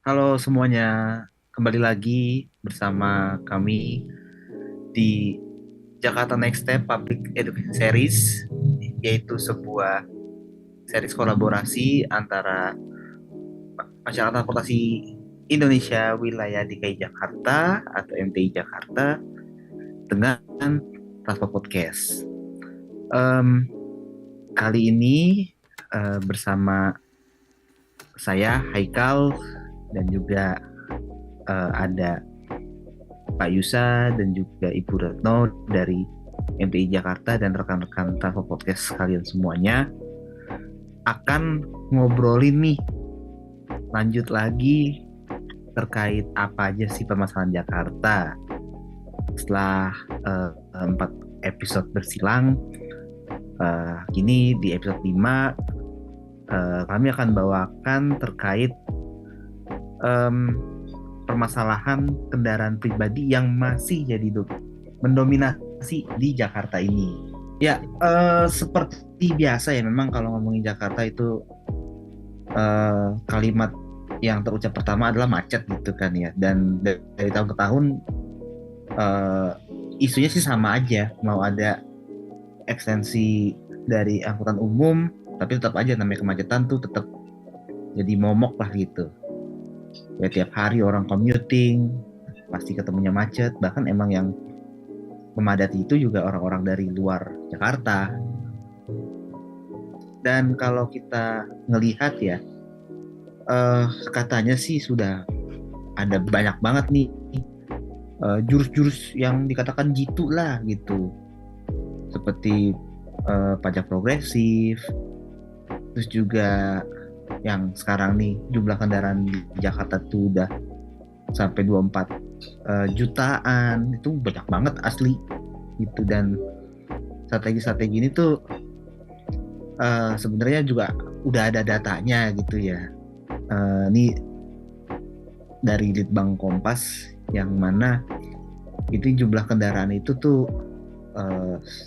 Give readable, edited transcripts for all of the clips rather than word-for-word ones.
Halo semuanya, kembali lagi bersama kami di Jakarta Next Step Public Education Series, yaitu sebuah series kolaborasi antara Masyarakat Transportasi Indonesia Wilayah DKI Jakarta atau MTI Jakarta dengan Transport Podcast. Em, Kali ini bersama saya Haikal dan juga ada Pak Yusa dan juga Ibu Retno dari MTI Jakarta dan rekan-rekan Travel Podcast kalian semuanya akan ngobrolin nih lanjut lagi terkait apa aja sih permasalahan Jakarta setelah 4 episode bersilang. Kini di episode 5 kami akan bawakan terkait em, permasalahan kendaraan pribadi yang masih jadi mendominasi di Jakarta ini. Ya, seperti biasa ya, memang kalau ngomongin Jakarta itu kalimat yang terucap pertama adalah macet gitu kan ya. Dan dari tahun ke tahun eh, isunya sih sama aja, mau ada ekstensi dari angkutan umum, tapi tetap aja namanya kemacetan tuh tetap jadi momok lah gitu. Ya tiap hari orang commuting, pasti ketemunya macet, bahkan emang yang memadati itu juga orang-orang dari luar Jakarta. Dan kalau kita ngelihat ya, katanya sih sudah ada banyak banget nih jurus-jurus yang dikatakan jitu lah gitu, seperti pajak progresif, terus juga yang sekarang nih jumlah kendaraan di Jakarta tuh udah sampai 24 jutaan, itu banyak banget asli gitu. Dan strategi-strategi ini tuh sebenarnya juga udah ada datanya gitu ya. Ini dari Litbang Kompas yang mana itu jumlah kendaraan itu tuh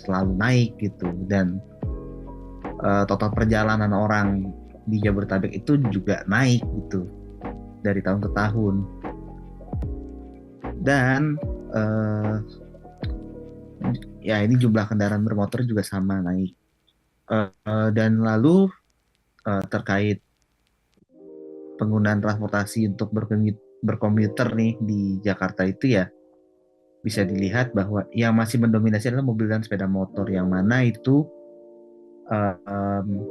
selalu naik gitu. Dan total perjalanan orang di Jabodetabek itu juga naik gitu dari tahun ke tahun. Dan ya ini jumlah kendaraan bermotor juga sama naik. Dan lalu terkait penggunaan transportasi untuk berkomuter nih di Jakarta itu ya, bisa dilihat bahwa yang masih mendominasi adalah mobil dan sepeda motor, yang mana itu uh, um,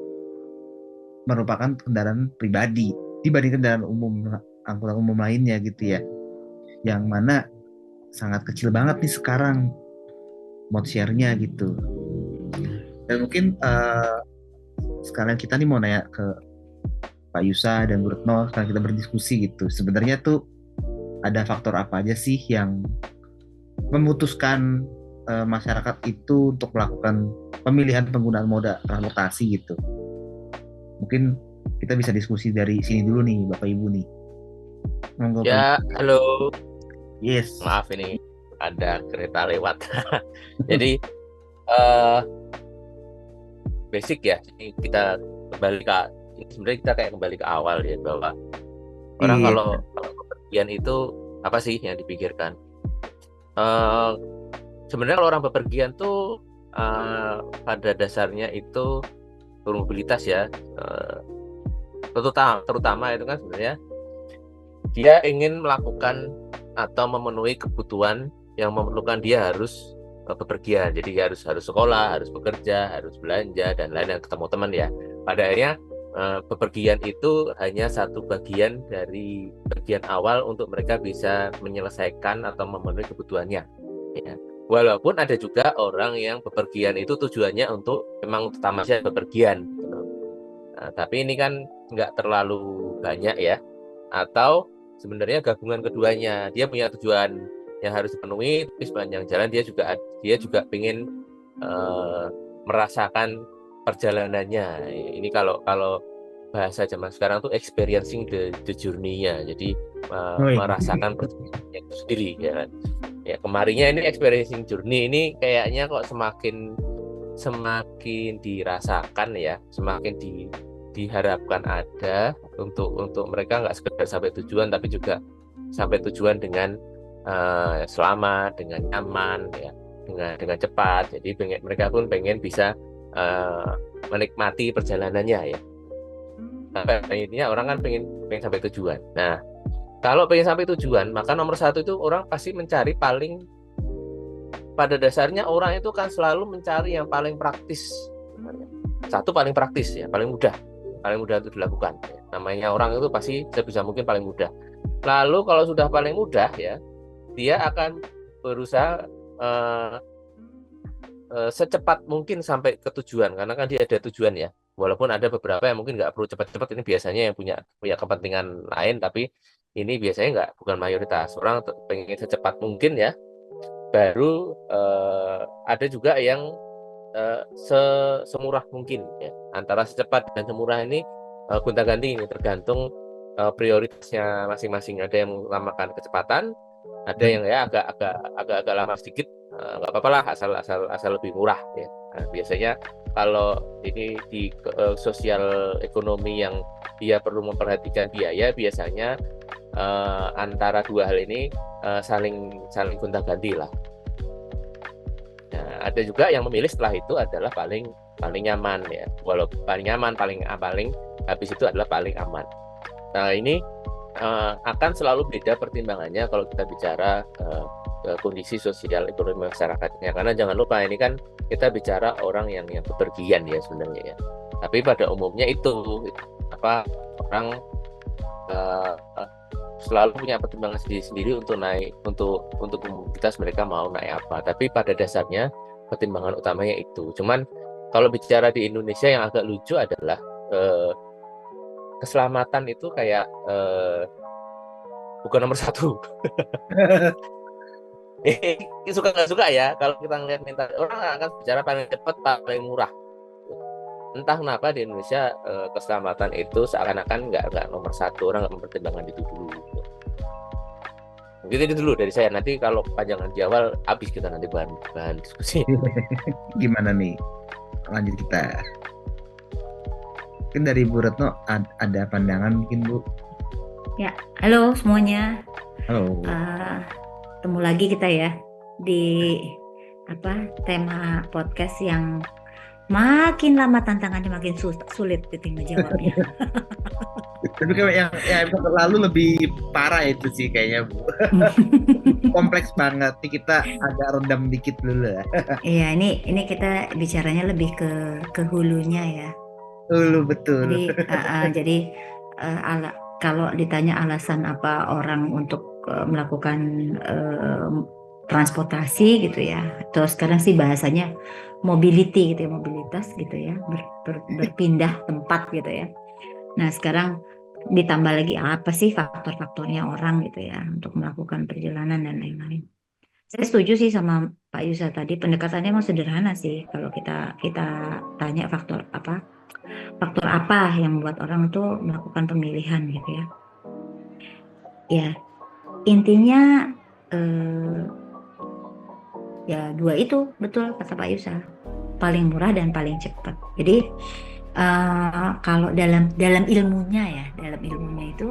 merupakan kendaraan pribadi dibanding kendaraan umum, angkutan umum lainnya gitu ya, yang mana sangat kecil banget nih sekarang mode share-nya gitu. Dan mungkin sekalian kita nih mau nanya ke Pak Yusa dan Bu Retno, sekarang kita berdiskusi gitu, sebenarnya tuh ada faktor apa aja sih yang memutuskan masyarakat itu untuk melakukan pemilihan penggunaan moda transportasi gitu. Mungkin kita bisa diskusi dari sini dulu nih, Bapak Ibu nih. Monggo Pak Ya, Yusa. halo. Yes. Maaf ini ada kereta lewat. Jadi eh basic ya. Jadi kita kembali ke sebenarnya kita kayak kembali ke awal ya, bahwa orang Iya. kalau bepergian itu apa sih yang dipikirkan? Eh Sebenarnya kalau orang bepergian tuh pada dasarnya itu bermobilitas ya. Eh, terutama itu kan sebenarnya dia ingin melakukan atau memenuhi kebutuhan yang memerlukan dia harus bepergian. Jadi harus harus sekolah, harus bekerja, harus belanja dan lain-lain, ketemu teman ya. Pada akhirnya bepergian itu hanya satu bagian dari bagian awal untuk mereka bisa menyelesaikan atau memenuhi kebutuhannya. Ya. Walaupun ada juga orang yang bepergian itu tujuannya untuk memang utama saja bepergian. Gitu. Nah, tapi ini kan nggak terlalu banyak ya. Atau sebenarnya gabungan keduanya, dia punya tujuan yang harus dipenuhi, tapi sepanjang jalan dia juga ingin merasakan perjalanannya. Ini kalau kalau bahasa zaman sekarang tuh experiencing the journey-nya, jadi Oh, iya. merasakan perjalanannya itu sendiri ya kan. Ya kemarinnya ini experiencing journey ini kayaknya kok semakin semakin dirasakan ya, semakin diharapkan ada untuk mereka nggak sekedar sampai tujuan, tapi juga sampai tujuan dengan selamat, dengan nyaman, ya, dengan cepat. Jadi mereka pun pengen bisa menikmati perjalanannya, ya. Sampai intinya orang kan pengen sampai tujuan. Nah, kalau pengen sampai tujuan, maka nomor satu itu orang pasti mencari pada dasarnya orang itu kan selalu mencari yang paling praktis. Satu, paling praktis, ya, paling mudah untuk dilakukan. Namanya orang itu pasti sebisa mungkin paling mudah. Lalu kalau sudah paling mudah, ya, dia akan berusaha secepat mungkin sampai ke tujuan, karena kan dia ada tujuan, ya. Walaupun ada beberapa yang mungkin nggak perlu cepat-cepat, ini biasanya yang punya kepentingan lain, tapi ini biasanya bukan mayoritas. Orang pengen secepat mungkin, ya. Baru ada juga yang semurah mungkin, ya. Antara secepat dan semurah ini gonta-ganti, ini tergantung prioritasnya masing-masing. Ada yang mengutamakan kecepatan, ada yang ya agak lama sedikit, nggak apa-apa lah, asal lebih murah, ya. Nah, biasanya kalau ini di sosial ekonomi yang dia perlu memperhatikan biaya, biasanya antara dua hal ini saling gonta-ganti lah. Nah, ada juga yang memilih setelah itu adalah paling nyaman, ya. Walaupun paling nyaman, paling habis itu adalah paling aman. Nah, ini akan selalu beda pertimbangannya kalau kita bicara kondisi sosial ekonomi masyarakatnya. Karena jangan lupa, ini kan kita bicara orang yang bepergian, ya, sebenarnya, ya. Tapi pada umumnya itu orang selalu punya pertimbangan sendiri untuk naik, untuk komunitas mereka mau naik apa. Tapi pada dasarnya pertimbangan utamanya itu. Cuman kalau bicara di Indonesia yang agak lucu adalah keselamatan itu kayak bukan nomor satu. Suka nggak suka, ya, kalau kita ngeliat mental orang akan bicara paling cepat, paling murah. Entah kenapa di Indonesia keselamatan itu seakan-akan nggak nomor satu, orang nggak mempertimbangkan itu dulu. Mungkin itu dulu dari saya. Nanti kalau panjangan di awal habis kita nanti bahan diskusi. Gimana nih? Lanjut kita. Mungkin dari Bu Retno ada pandangan mungkin, Bu? Ya, halo semuanya. Halo. Ketemu lagi kita, ya, di tema podcast yang makin lama tantangannya makin sulit gitu ngejawabnya. Tapi kayak yang episode lalu lebih parah itu sih kayaknya, Bu. Kompleks banget. Kita agak rendam dikit dulu ya. Iya, ini kita bicaranya lebih ke hulunya, ya. Hulu, betul. Jadi kalau ditanya alasan apa orang untuk melakukan transportasi gitu, ya, atau sekarang sih bahasanya mobility gitu, ya, mobilitas gitu, ya, berpindah tempat gitu, ya. Nah, sekarang ditambah lagi apa sih faktor-faktornya orang gitu, ya, untuk melakukan perjalanan dan lain-lain. Saya setuju sih sama Pak Yusa tadi, pendekatannya emang sederhana sih. Kalau kita tanya faktor apa yang membuat orang tuh melakukan pemilihan gitu, ya. Ya, intinya ya dua itu, betul kata Pak Yusa, paling murah dan paling cepat. Jadi kalau dalam ilmunya itu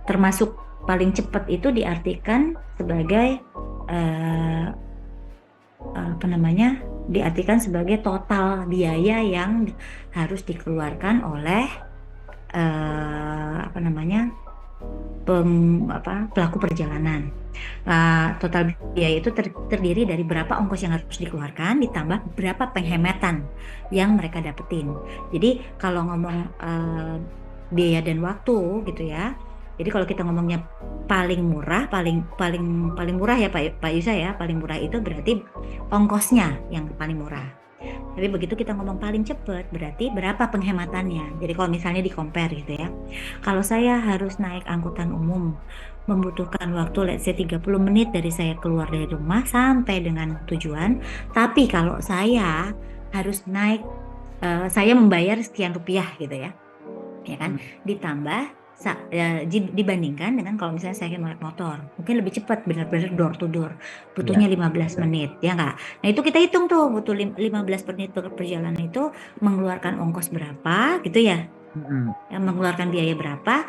termasuk paling cepat itu diartikan sebagai diartikan sebagai total biaya yang harus dikeluarkan oleh pelaku perjalanan. Total biaya itu terdiri dari berapa ongkos yang harus dikeluarkan ditambah berapa penghematan yang mereka dapetin. Jadi kalau ngomong biaya dan waktu gitu, ya. Jadi kalau kita ngomongnya paling murah, paling murah, ya Pak Yusa, ya, paling murah itu berarti ongkosnya yang paling murah. Tapi begitu kita ngomong paling cepat, berarti berapa penghematannya. Jadi kalau misalnya di-compare gitu, ya. Kalau saya harus naik angkutan umum, membutuhkan waktu let's say 30 menit dari saya keluar dari rumah sampai dengan tujuan. Tapi kalau saya harus naik, saya membayar sekian rupiah gitu, ya. Ya kan? Ditambah dibandingkan dengan kalau misalnya saya naik motor, mungkin lebih cepat, benar-benar door to door, butuhnya Ya, 15 betul. menit, ya nggak? Nah itu kita hitung tuh, butuh 15 menit perjalanan itu mengeluarkan ongkos berapa gitu ya, Mm-mm. mengeluarkan biaya berapa,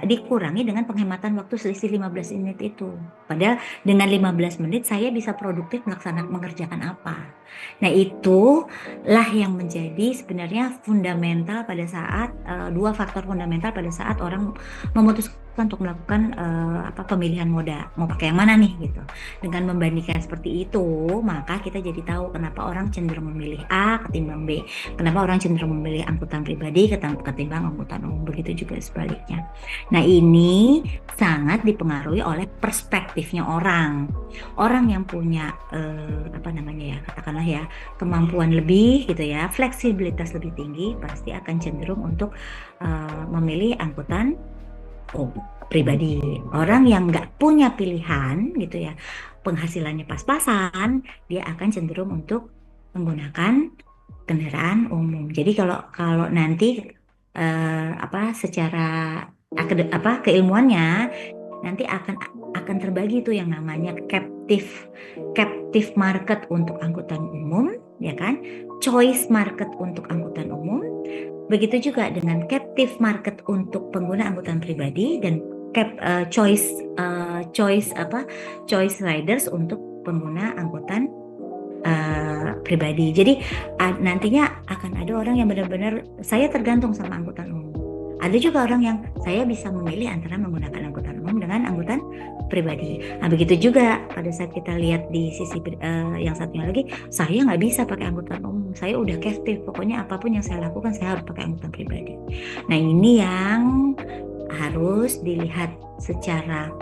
dikurangi dengan penghematan waktu selisih 15 menit itu. Padahal dengan 15 menit saya bisa produktif mengerjakan apa. Nah itulah yang menjadi sebenarnya fundamental pada saat, dua faktor fundamental pada saat orang memutuskan untuk melakukan pemilihan moda, mau pakai yang mana nih gitu. Dengan membandingkan seperti itu, maka kita jadi tahu kenapa orang cenderung memilih A ketimbang B. Kenapa orang cenderung memilih angkutan pribadi ketimbang angkutan umum, begitu juga sebaliknya. Nah ini sangat dipengaruhi oleh perspektifnya orang. Orang yang punya katakanlah ya kemampuan lebih gitu ya, fleksibilitas lebih tinggi, pasti akan cenderung untuk memilih angkutan pribadi. Orang yang nggak punya pilihan gitu ya, penghasilannya pas-pasan, dia akan cenderung untuk menggunakan kendaraan umum. Jadi kalau nanti secara keilmuannya nanti akan terbagi tuh yang namanya captive market untuk angkutan umum, ya kan? Choice market untuk angkutan umum. Begitu juga dengan captive market untuk pengguna angkutan pribadi dan choice riders untuk pengguna angkutan pribadi. Jadi nantinya akan ada orang yang benar-benar saya tergantung sama angkutan umum. Ada juga orang yang saya bisa memilih antara menggunakan angkutan umum dengan angkutan pribadi. Nah begitu juga pada saat kita lihat di sisi yang satunya lagi, saya nggak bisa pakai angkutan umum. Saya udah captive, pokoknya apapun yang saya lakukan saya harus pakai angkutan pribadi. Nah ini yang harus dilihat secara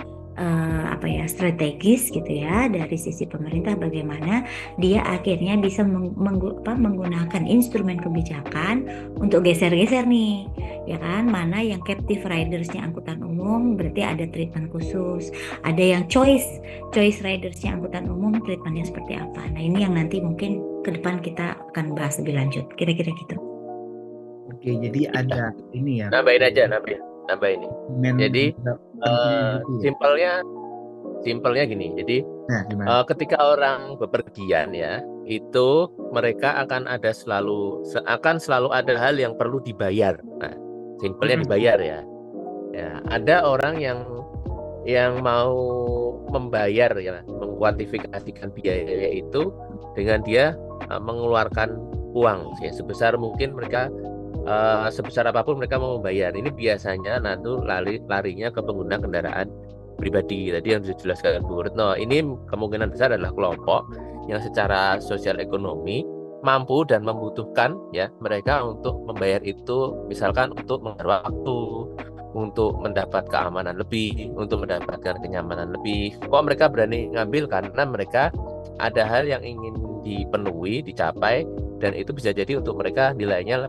strategis gitu ya dari sisi pemerintah, bagaimana dia akhirnya bisa menggunakan instrumen kebijakan untuk geser-geser nih, ya kan, mana yang captive ridersnya angkutan umum berarti ada treatment khusus, ada yang choice ridersnya angkutan umum treatmentnya seperti apa. Nah ini yang nanti mungkin ke depan kita akan bahas lebih lanjut, kira-kira gitu. Oke, jadi ada ini ya. Nambahin ini. Jadi simpelnya gini. Jadi ketika orang bepergian ya, itu mereka akan selalu ada hal yang perlu dibayar. Nah, simpelnya dibayar ya. Ya, ada orang yang mau membayar ya, mengkuantifikasikan biaya itu dengan dia mengeluarkan uang ya, sebesar mungkin mereka sebesar apapun mereka mau membayar. Ini biasanya nanti larinya ke pengguna kendaraan pribadi. Tadi yang dijelaskan Bu Retno, ini kemungkinan besar adalah kelompok yang secara sosial ekonomi mampu dan membutuhkan ya mereka untuk membayar itu, misalkan untuk menghemat waktu, untuk mendapat keamanan lebih, untuk mendapatkan kenyamanan lebih. Kok mereka berani ngambil? Karena mereka ada hal yang ingin dipenuhi, dicapai, dan itu bisa jadi untuk mereka nilainya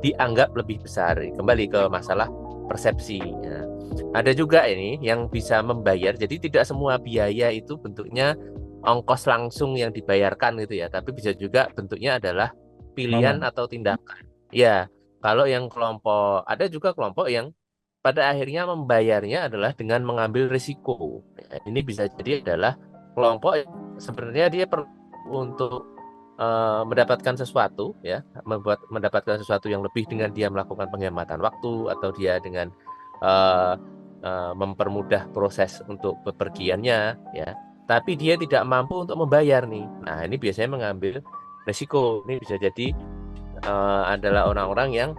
dianggap lebih besar. Kembali ke masalah persepsi ya. Ada juga ini yang bisa membayar, jadi tidak semua biaya itu bentuknya ongkos langsung yang dibayarkan gitu ya, tapi bisa juga bentuknya adalah pilihan atau tindakan ya. Kalau yang ada juga kelompok yang pada akhirnya membayarnya adalah dengan mengambil risiko ya, ini bisa jadi adalah kelompok yang sebenarnya dia perlu untuk mendapatkan sesuatu ya, mendapatkan sesuatu yang lebih dengan dia melakukan penghematan waktu, atau dia dengan mempermudah proses untuk bepergiannya ya, tapi dia tidak mampu untuk membayar nih. Nah ini biasanya mengambil risiko. Ini bisa jadi adalah orang-orang yang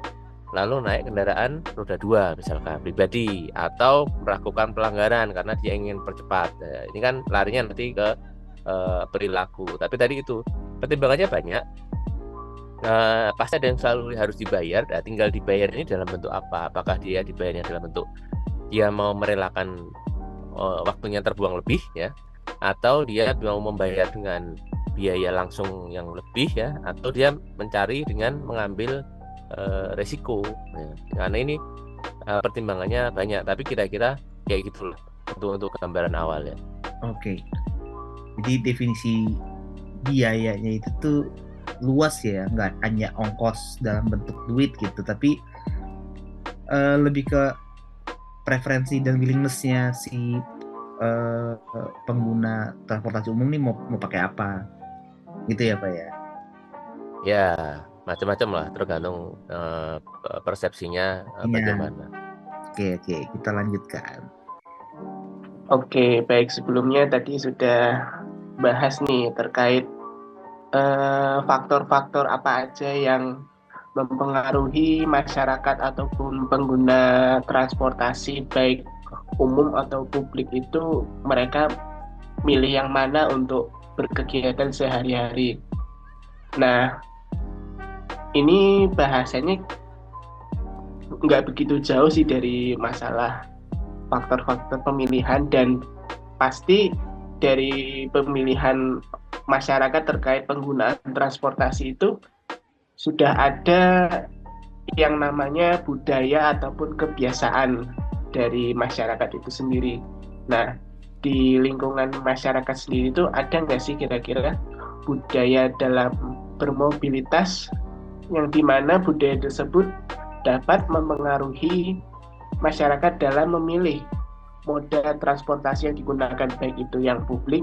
lalu naik kendaraan roda 2 misalkan pribadi, atau melakukan pelanggaran karena dia ingin percepat. Nah, ini kan larinya nanti ke perilaku. Tapi tadi itu pertimbangannya banyak. Pasti ada yang selalu harus dibayar. Nah, tinggal dibayar ini dalam bentuk apa? Apakah dia dibayarnya dalam bentuk dia mau merelakan waktunya terbuang lebih ya, atau dia mau membayar dengan biaya langsung yang lebih ya, atau dia mencari dengan mengambil resiko ya. Karena ini pertimbangannya banyak, tapi kira-kira kayak gitulah untuk gambaran awal ya. Oke. Jadi definisi biayanya itu tuh luas ya, nggak hanya ongkos dalam bentuk duit gitu, tapi lebih ke preferensi dan willingness-nya si pengguna transportasi umum nih mau pakai apa gitu ya Pak ya. Ya, macam-macam lah, tergantung persepsinya Iya. bagaimana. Oke, kita lanjutkan. Oke, baik, sebelumnya tadi sudah bahas nih terkait faktor-faktor apa aja yang mempengaruhi masyarakat ataupun pengguna transportasi baik umum atau publik itu mereka milih yang mana untuk berkegiatan sehari-hari. Nah, ini bahasanya nggak begitu jauh sih dari masalah faktor-faktor pemilihan, dan pasti dari pemilihan masyarakat terkait penggunaan transportasi itu sudah ada yang namanya budaya ataupun kebiasaan dari masyarakat itu sendiri. Nah, di lingkungan masyarakat sendiri itu ada nggak sih kira-kira budaya dalam bermobilitas yang dimana budaya tersebut dapat mempengaruhi masyarakat dalam memilih moda transportasi yang digunakan, baik itu yang publik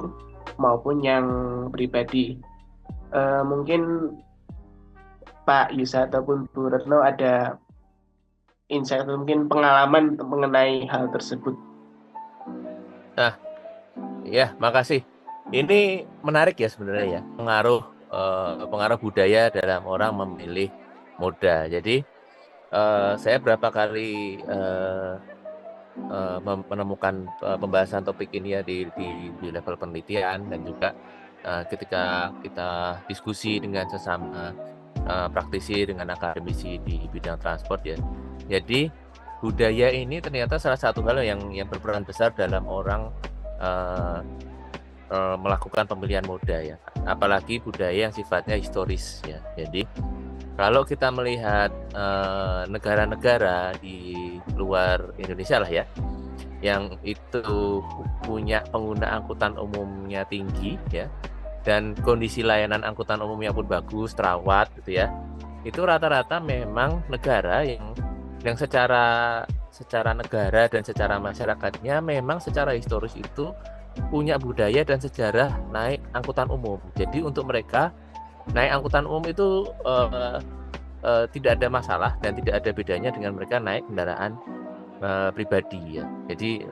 maupun yang pribadi. Mungkin Pak Yusa ataupun Bu Retno ada insight atau mungkin pengalaman mengenai hal tersebut. Nah, ya, makasih. Ini menarik ya sebenarnya ya, pengaruh budaya dalam orang memilih moda. Jadi saya berapa kali menemukan pembahasan topik ini ya di level penelitian, dan juga ketika kita diskusi dengan sesama praktisi, dengan akademisi di bidang transport ya. Jadi budaya ini ternyata salah satu hal yang berperan besar dalam orang melakukan pemilihan moda ya. Apalagi budaya yang sifatnya historis ya. Jadi kalau kita melihat negara-negara di luar Indonesia lah ya, yang itu punya pengguna angkutan umumnya tinggi ya, dan kondisi layanan angkutan umumnya pun bagus, terawat gitu ya, itu rata-rata memang negara yang secara negara dan secara masyarakatnya memang secara historis itu punya budaya dan sejarah naik angkutan umum. Jadi untuk mereka naik angkutan umum itu tidak ada masalah dan tidak ada bedanya dengan mereka naik kendaraan pribadi ya. Jadi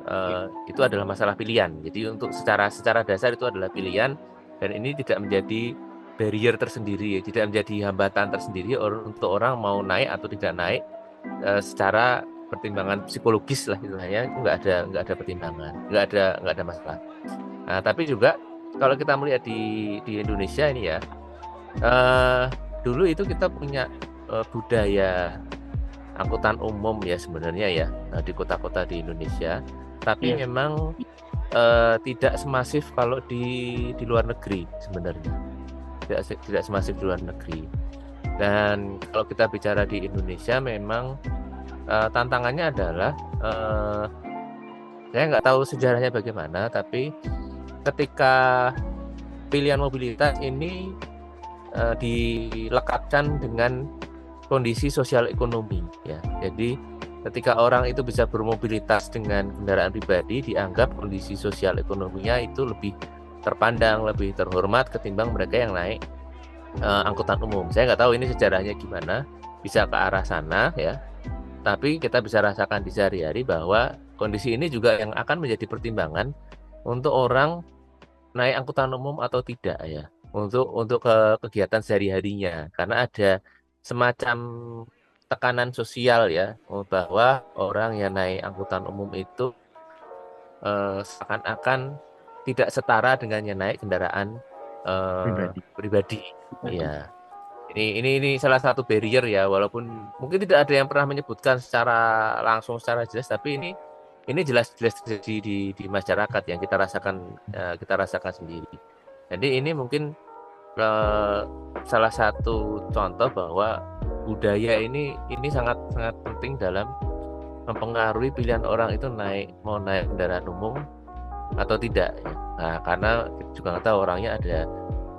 itu adalah masalah pilihan. Jadi untuk secara dasar itu adalah pilihan, dan ini tidak menjadi barrier tersendiri ya, tidak menjadi hambatan tersendiri untuk orang mau naik atau tidak naik. Secara pertimbangan psikologis lah istilahnya, itu nggak ada pertimbangan, nggak ada masalah. Nah, tapi juga kalau kita melihat di Indonesia ini ya, dulu itu kita punya budaya angkutan umum ya sebenarnya ya, di kota-kota di Indonesia, tapi memang tidak semasif kalau di luar negeri sebenarnya, tidak semasif di luar negeri. Dan kalau kita bicara di Indonesia memang tantangannya adalah saya nggak tahu sejarahnya bagaimana, tapi ketika pilihan mobilitas ini dilekatkan dengan kondisi sosial ekonomi ya. Jadi ketika orang itu bisa bermobilitas dengan kendaraan pribadi, dianggap kondisi sosial ekonominya itu lebih terpandang, lebih terhormat ketimbang mereka yang naik angkutan umum. Saya nggak tahu ini sejarahnya gimana, bisa ke arah sana ya. Tapi kita bisa rasakan di sehari-hari bahwa kondisi ini juga yang akan menjadi pertimbangan untuk orang naik angkutan umum atau tidak ya, untuk kegiatan sehari-harinya, karena ada semacam tekanan sosial ya, bahwa orang yang naik angkutan umum itu seakan-akan tidak setara dengan yang naik kendaraan pribadi. Ya, ini salah satu barrier ya, walaupun mungkin tidak ada yang pernah menyebutkan secara langsung, secara jelas, tapi ini jelas terjadi di masyarakat yang kita rasakan sendiri. Jadi ini mungkin salah satu contoh bahwa budaya ini sangat penting dalam mempengaruhi pilihan orang itu mau naik kendaraan umum atau tidak ya. Nah, karena kita juga nggak tahu orangnya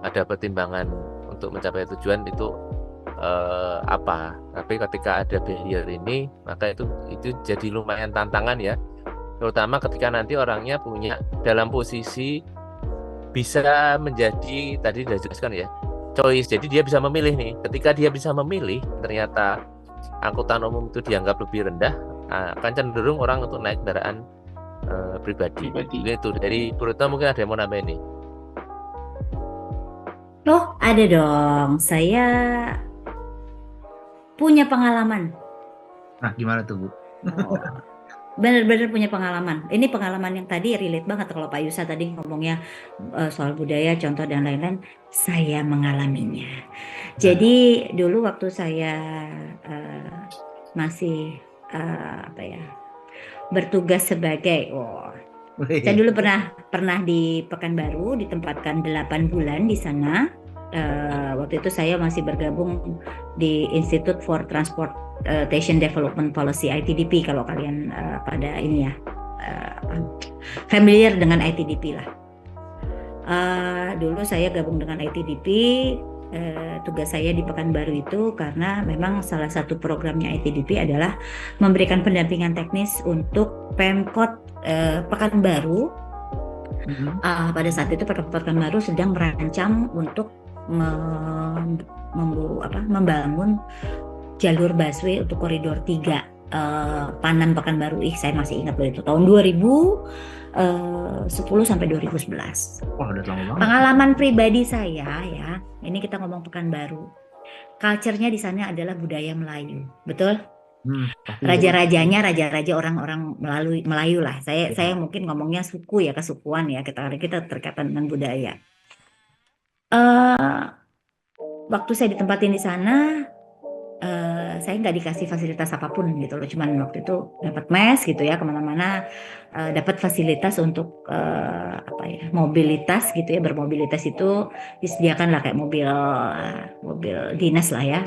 ada pertimbangan untuk mencapai tujuan itu apa. Tapi ketika ada barrier ini, maka itu jadi lumayan tantangan ya. Terutama ketika nanti orangnya punya dalam posisi bisa menjadi, tadi sudah jelaskan ya, choice. Jadi dia bisa memilih nih. Ketika dia bisa memilih, ternyata angkutan umum itu dianggap lebih rendah, akan cenderung orang untuk naik kendaraan pribadi. Itu dari Purutno mungkin ada yang mau nambahin nih. Oh, ada dong. Saya punya pengalaman. Nah, gimana tuh, Bu? Oh, benar-benar punya pengalaman. Ini pengalaman yang tadi relate banget kalau Pak Yusa tadi ngomongnya soal budaya, contoh dan lain-lain. Saya mengalaminya. Jadi dulu waktu saya masih bertugas sebagai saya dulu pernah di Pekanbaru, ditempatkan 8 bulan di sana. Waktu itu saya masih bergabung di Institute for Transportation Development Policy (ITDP) kalau kalian pada ini ya familiar dengan ITDP lah. Dulu saya gabung dengan ITDP. Tugas saya di Pekanbaru itu karena memang salah satu programnya ITDP adalah memberikan pendampingan teknis untuk Pemkot Pekanbaru. Pada saat itu Pekanbaru sedang merancang untuk membangun jalur busway untuk koridor 3 Panam Pekanbaru. Saya masih ingat itu tahun 2010 sampai 2011. Udah lama banget. Pengalaman pribadi saya ya, ini kita ngomong Pekanbaru. Culture-nya di sana adalah budaya Melayu, betul? Raja-rajanya raja-raja orang-orang Melayu lah. Saya mungkin ngomongnya suku ya, kesukuan ya, kita terkaitan dengan budaya. Waktu saya ditempatin di sana, saya nggak dikasih fasilitas apapun gitu loh, cuman waktu itu dapat mes gitu ya, kemana-mana dapat fasilitas untuk mobilitas gitu ya, bermobilitas itu disediakan lah kayak mobil dinas lah ya,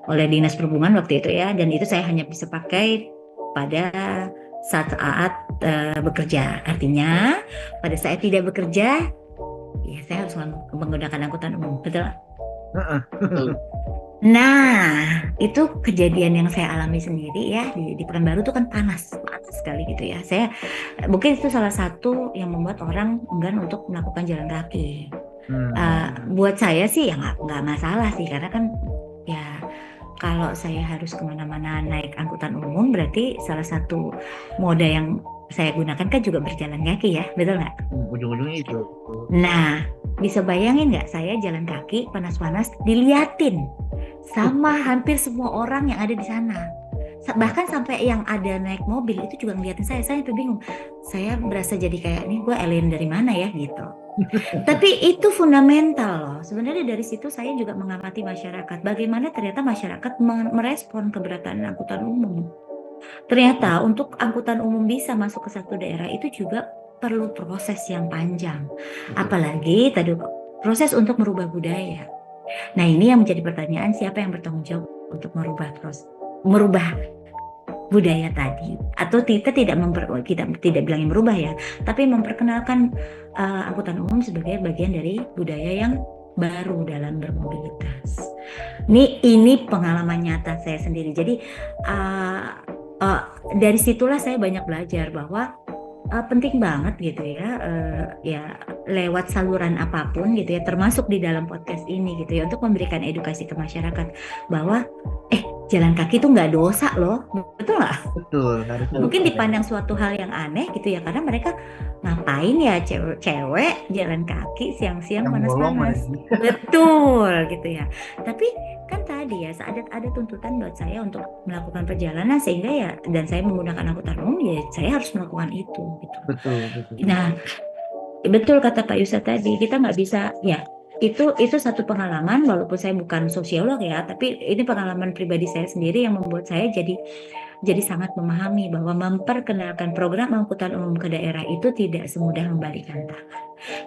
oleh dinas perhubungan waktu itu ya, dan itu saya hanya bisa pakai pada saat bekerja. Artinya pada saat tidak bekerja ya saya harus menggunakan angkutan umum, betul? Nah, itu kejadian yang saya alami sendiri ya di Pekanbaru itu kan panas sekali gitu ya. Mungkin itu salah satu yang membuat orang enggan untuk melakukan jalan kaki. Buat saya sih ya nggak masalah sih, karena kan ya kalau saya harus kemana-mana naik angkutan umum berarti salah satu moda yang saya gunakan kan juga berjalan kaki ya, betul nggak? Ujung-ujungnya itu. Nah, bisa bayangin nggak saya jalan kaki panas-panas diliatin sama hampir semua orang yang ada di sana. Bahkan sampai yang ada naik mobil itu juga ngeliatin saya sampai bingung. Saya berasa jadi kayak ini gue alien dari mana ya gitu. Tapi itu fundamental loh. Sebenarnya dari situ saya juga mengamati masyarakat. Bagaimana ternyata masyarakat merespon keberadaan angkutan umum. Ternyata untuk angkutan umum bisa masuk ke satu daerah itu juga perlu proses yang panjang. Apalagi tadi proses untuk merubah budaya. Nah, ini yang menjadi pertanyaan, siapa yang bertanggung jawab untuk merubah budaya tadi? Atau kita tidak bilangin merubah ya, tapi memperkenalkan angkutan umum sebagai bagian dari budaya yang baru dalam bermobilitas. Ini pengalaman nyata saya sendiri. Jadi dari situlah saya banyak belajar bahwa penting banget gitu ya, ya lewat saluran apapun gitu ya, termasuk di dalam podcast ini gitu ya, untuk memberikan edukasi ke masyarakat bahwa jalan kaki itu nggak dosa loh, betul nggak? Betul. Mungkin dipandang suatu hal yang aneh gitu ya, karena mereka ngapain ya cewek jalan kaki siang-siang panas-panas, betul gitu ya. Tapi kan tadi ya ada tuntutan buat saya untuk melakukan perjalanan, sehingga ya dan saya menggunakan angkutan umum ya saya harus melakukan itu gitu. Betul. Nah, betul kata Pak Yusa tadi, kita nggak bisa ya. Itu satu pengalaman, walaupun saya bukan sosiolog ya, tapi ini pengalaman pribadi saya sendiri yang membuat saya jadi sangat memahami bahwa memperkenalkan program angkutan umum ke daerah itu tidak semudah membalikan tangan.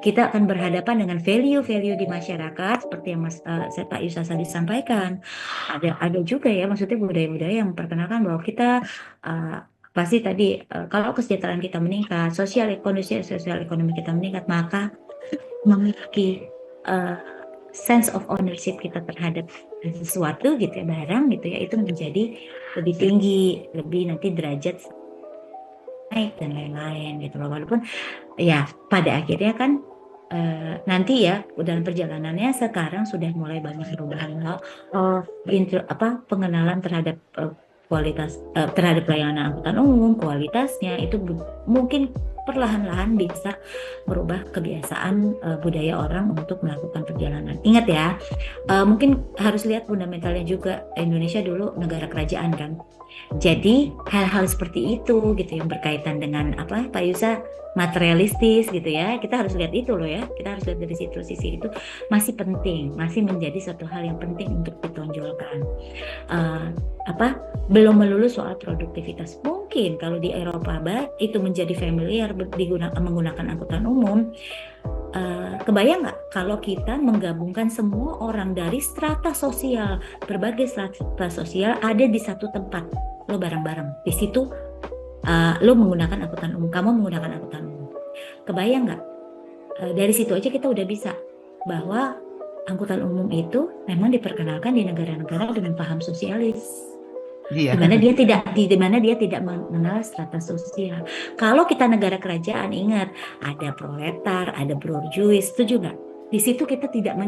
Kita akan berhadapan dengan value-value di masyarakat seperti yang Pak Yusa tadi sampaikan. Ada juga ya, maksudnya budaya-budaya yang memperkenalkan bahwa kita pasti tadi kalau kesejahteraan kita meningkat, kondisi sosial ekonomi kita meningkat, maka memiliki sense of ownership kita terhadap sesuatu gitu ya, barang gitu ya, itu menjadi lebih tinggi, lebih nanti derajat naik dan lain-lain gitu loh. Walaupun ya pada akhirnya kan nanti ya dalam perjalanannya sekarang sudah mulai banyak perubahan pengenalan terhadap kualitas terhadap layanan angkutan umum, kualitasnya itu mungkin perlahan-lahan bisa merubah kebiasaan budaya orang untuk melakukan perjalanan. Ingat ya, mungkin harus lihat fundamentalnya juga. Indonesia dulu negara kerajaan kan. Jadi hal-hal seperti itu gitu yang berkaitan dengan apa Pak Yusa, materialistis gitu ya, kita harus lihat itu loh ya, kita harus lihat dari situ, sisi itu masih penting, masih menjadi satu hal yang penting untuk ditonjolkan. Belum melulu soal produktivitas. Mungkin kalau di Eropa itu menjadi familiar menggunakan angkutan umum. Kebayang nggak kalau kita menggabungkan semua orang dari strata sosial, berbagai strata sosial ada di satu tempat, lo bareng-bareng di situ, lo menggunakan angkutan umum, kamu menggunakan angkutan umum. Kebayang nggak? Dari situ aja kita udah bisa bahwa angkutan umum itu memang diperkenalkan di negara-negara dengan paham sosialis. Iya. Di mana dia tidak mengenal strata sosial. Kalau kita negara kerajaan, ingat ada proletar, ada bourgeois, itu juga. Di situ kita angkutan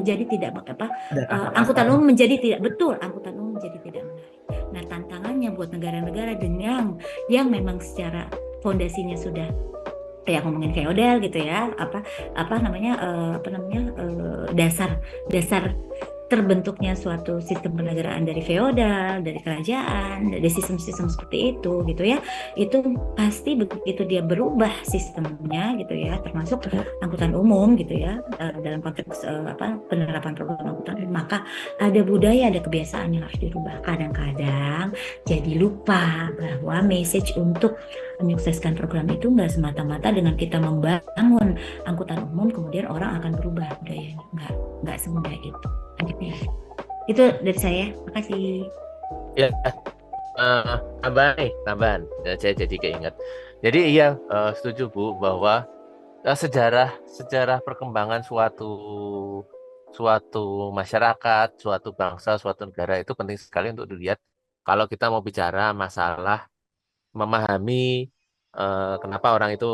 umum menjadi tidak betul, angkutan umum menjadi tidak menarik. Nah, tantangannya buat negara-negara yang memang secara fondasinya sudah kayak ngomongin feodal gitu ya, dasar terbentuknya suatu sistem kenegaraan dari feodal, dari kerajaan, dari sistem-sistem seperti itu gitu ya, itu pasti begitu dia berubah sistemnya gitu ya, termasuk angkutan umum gitu ya, dalam konteks penerapan program angkutan umum, maka ada budaya, ada kebiasaan yang harus dirubah. Kadang-kadang jadi lupa bahwa message untuk menyukseskan program itu nggak semata-mata dengan kita membangun angkutan umum kemudian orang akan berubah budayanya, nggak semudah itu. Itu dari saya, makasih. Ya, tambahan. Saya jadi keinget. Jadi iya, setuju Bu bahwa sejarah perkembangan suatu masyarakat, suatu bangsa, suatu negara itu penting sekali untuk dilihat kalau kita mau bicara masalah memahami kenapa orang itu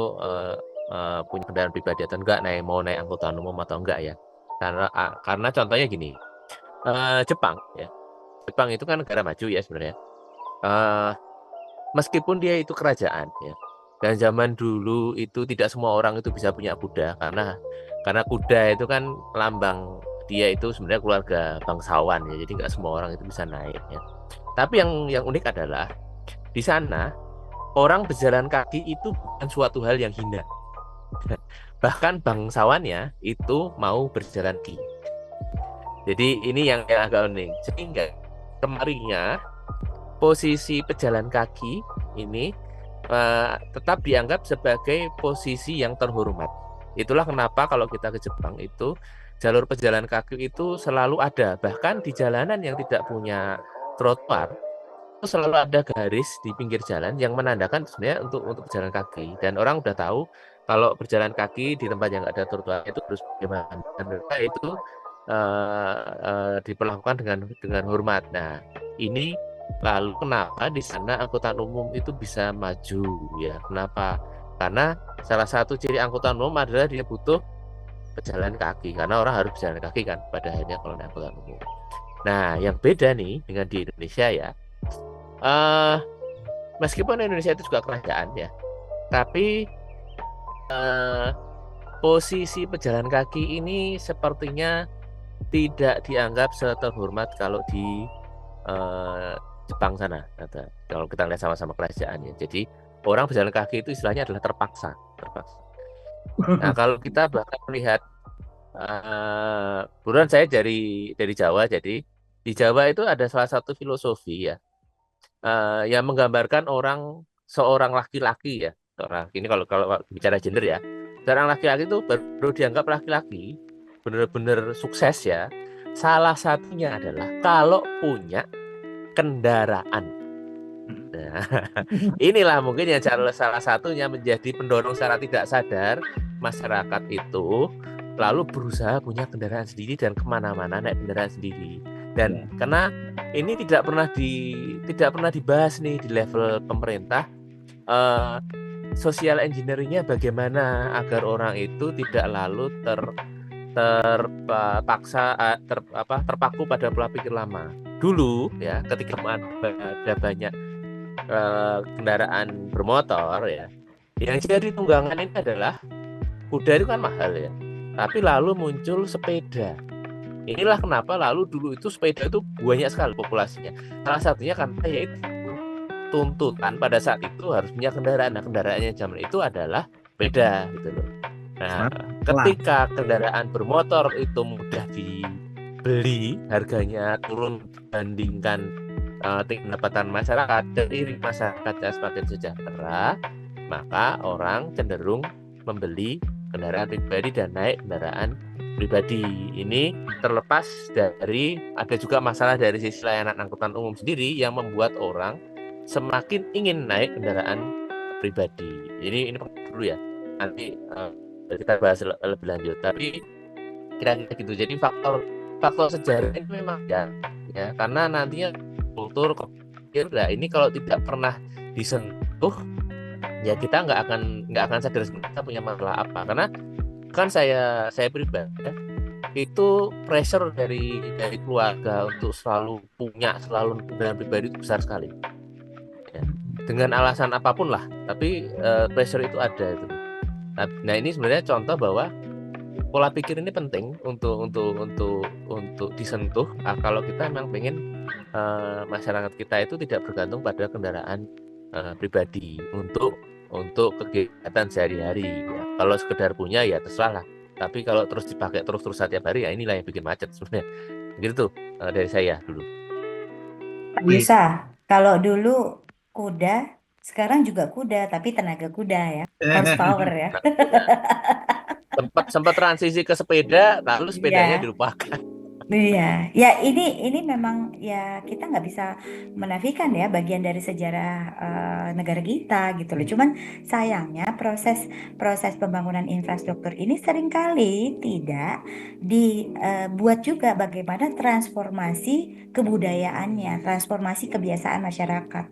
punya kendaraan pribadi atau enggak, mau naik angkutan umum atau enggak ya. Karena contohnya gini, Jepang itu kan negara maju ya sebenarnya. Meskipun dia itu kerajaan ya, dan zaman dulu itu tidak semua orang itu bisa punya kuda karena kuda itu kan lambang dia itu sebenarnya keluarga bangsawan ya, jadi nggak semua orang itu bisa naik ya. Tapi yang unik adalah di sana orang berjalan kaki itu bukan suatu hal yang hina. Bahkan bangsawannya itu mau berjalan kaki. Jadi ini yang agak unik. Sehingga kemarinnya posisi pejalan kaki ini tetap dianggap sebagai posisi yang terhormat. Itulah kenapa kalau kita ke Jepang itu jalur pejalan kaki itu selalu ada. Bahkan di jalanan yang tidak punya trotoar itu selalu ada garis di pinggir jalan yang menandakan sebenarnya untuk berjalan kaki. Dan orang udah tahu kalau berjalan kaki di tempat yang nggak ada trotoar itu harus bagaimana. Dan itu diperlakukan dengan hormat. Nah, ini lalu kenapa di sana angkutan umum itu bisa maju ya? Kenapa? Karena salah satu ciri angkutan umum adalah dia butuh pejalan kaki, karena orang harus berjalan kaki kan pada akhirnya kalau naik angkutan umum. Nah, yang beda nih dengan di Indonesia ya, meskipun Indonesia itu juga kerajaan ya, tapi posisi pejalan kaki ini sepertinya tidak dianggap seterhormat kalau di Jepang sana. Kalau kita lihat sama-sama kerajaan ya, jadi orang berjalan kaki itu istilahnya adalah terpaksa. Nah, kalau kita bahkan melihat buruan saya dari Jawa, jadi di Jawa itu ada salah satu filosofi ya, yang menggambarkan seorang laki-laki ya, ini kalau bicara gender ya, seorang laki-laki itu baru dianggap laki-laki benar-benar sukses ya. Salah satunya adalah kalau punya kendaraan. Nah, inilah mungkin yang salah satunya menjadi pendorong secara tidak sadar masyarakat itu lalu berusaha punya kendaraan sendiri dan kemana-mana naik kendaraan sendiri. Dan karena ini tidak pernah dibahas nih di level pemerintah, social engineering-nya bagaimana agar orang itu tidak lalu terpaku pada pola pikir lama. Dulu ya, ketika ada banyak kendaraan bermotor ya, yang jadi tunggangan ini adalah kuda itu kan mahal ya, tapi lalu muncul sepeda. Inilah kenapa lalu dulu itu sepeda itu banyak sekali populasinya. Salah satunya karena yaitu tuntutan pada saat itu harus punya kendaraan. Nah, kendaraannya zaman itu adalah sepeda gitu loh. Nah, ketika kendaraan bermotor itu mudah dibeli, harganya turun dibandingkan pendapatan masyarakat, dan iring masyarakatnya semakin sejahtera, maka orang cenderung membeli kendaraan pribadi dan naik kendaraan pribadi. Ini terlepas dari ada juga masalah dari sisi layanan angkutan umum sendiri yang membuat orang semakin ingin naik kendaraan pribadi. Ini perlu ya, nanti kita bahas lebih lanjut. Tapi kira-kira gitu. Jadi faktor sejarah ini memang ya karena nantinya kultur nah ini kalau tidak pernah disentuh ya kita nggak akan sadar kita punya masalah apa. Karena kan saya pribadi itu pressure dari keluarga untuk selalu punya kendaraan pribadi itu besar sekali ya. Dengan alasan apapun lah, tapi pressure itu ada itu. Nah ini sebenarnya contoh bahwa pola pikir ini penting untuk disentuh kalau kita memang pengen masyarakat kita itu tidak bergantung pada kendaraan pribadi untuk kegiatan sehari-hari ya. Kalau sekedar punya ya terserah lah, tapi kalau terus dipakai terus setiap hari ya inilah yang bikin macet sebenarnya. Gitu dari saya dulu. Bisa, kalau dulu kuda, sekarang juga kuda, tapi tenaga kuda ya, horsepower ya. Sempat transisi ke sepeda, lalu sepedanya dilupakan. Iya, ya ini memang ya kita nggak bisa menafikan ya bagian dari sejarah negara kita gitu loh. Cuman sayangnya proses pembangunan infrastruktur ini seringkali tidak dibuat juga bagaimana transformasi kebudayaannya, transformasi kebiasaan masyarakat.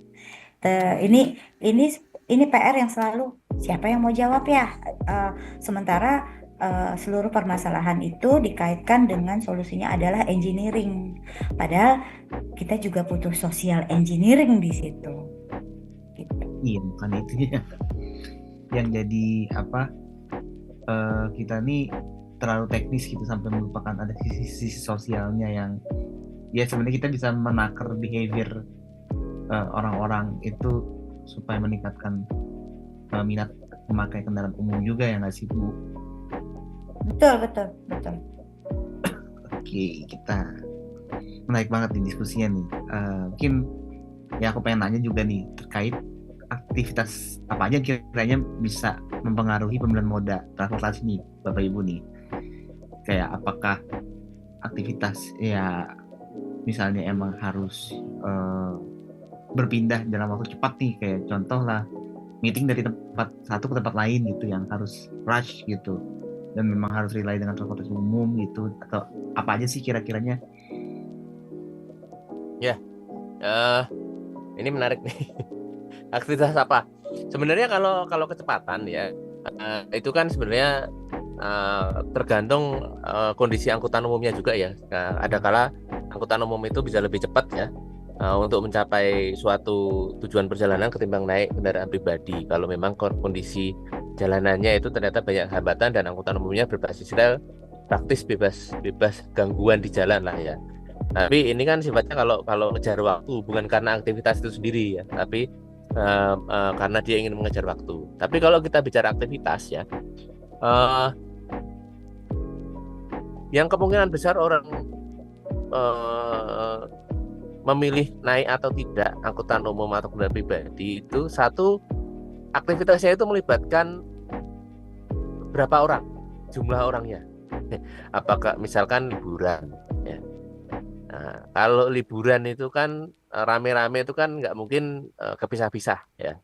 Ini PR yang selalu siapa yang mau jawab ya? Sementara seluruh permasalahan itu dikaitkan dengan solusinya adalah engineering. Padahal kita juga butuh social engineering di situ. Gitu. Iya, bukan itu ya. Yang jadi kita nih terlalu teknis gitu sampai melupakan ada sisi sosialnya yang ya sebenarnya kita bisa menakar behavior orang-orang itu supaya meningkatkan minat memakai kendaraan umum juga ya nggak sih Bu? Betul. Oke, kita menarik banget nih diskusinya nih. Mungkin ya aku pengen nanya juga nih terkait aktivitas apa aja kiranya bisa mempengaruhi pemilihan moda transportasi nih Bapak Ibu nih. Kayak apakah aktivitas ya misalnya emang harus berpindah dalam waktu cepat nih, kayak contoh lah meeting dari tempat satu ke tempat lain gitu yang harus rush gitu dan memang harus rely dengan transportasi umum gitu, atau apa aja sih kira-kiranya? Ya, ini menarik nih. Aktivitas apa? Sebenarnya kalau kecepatan ya itu kan sebenarnya tergantung kondisi angkutan umumnya juga ya. Ada kala angkutan umum itu bisa lebih cepat ya untuk mencapai suatu tujuan perjalanan ketimbang naik kendaraan pribadi. Kalau memang kondisi jalanannya itu ternyata banyak hambatan dan angkutan umumnya berbasis rel, praktis bebas gangguan di jalan lah ya. Tapi ini kan sifatnya kalau ngejar waktu, bukan karena aktivitas itu sendiri ya, tapi karena dia ingin mengejar waktu. Tapi kalau kita bicara aktivitas ya, yang kemungkinan besar orang memilih naik atau tidak angkutan umum atau kendaraan pribadi itu satu, aktivitasnya itu melibatkan berapa orang, jumlah orangnya. Apakah misalkan liburan ya. Nah, kalau liburan itu kan rame-rame itu kan nggak mungkin kepisah-pisah ya.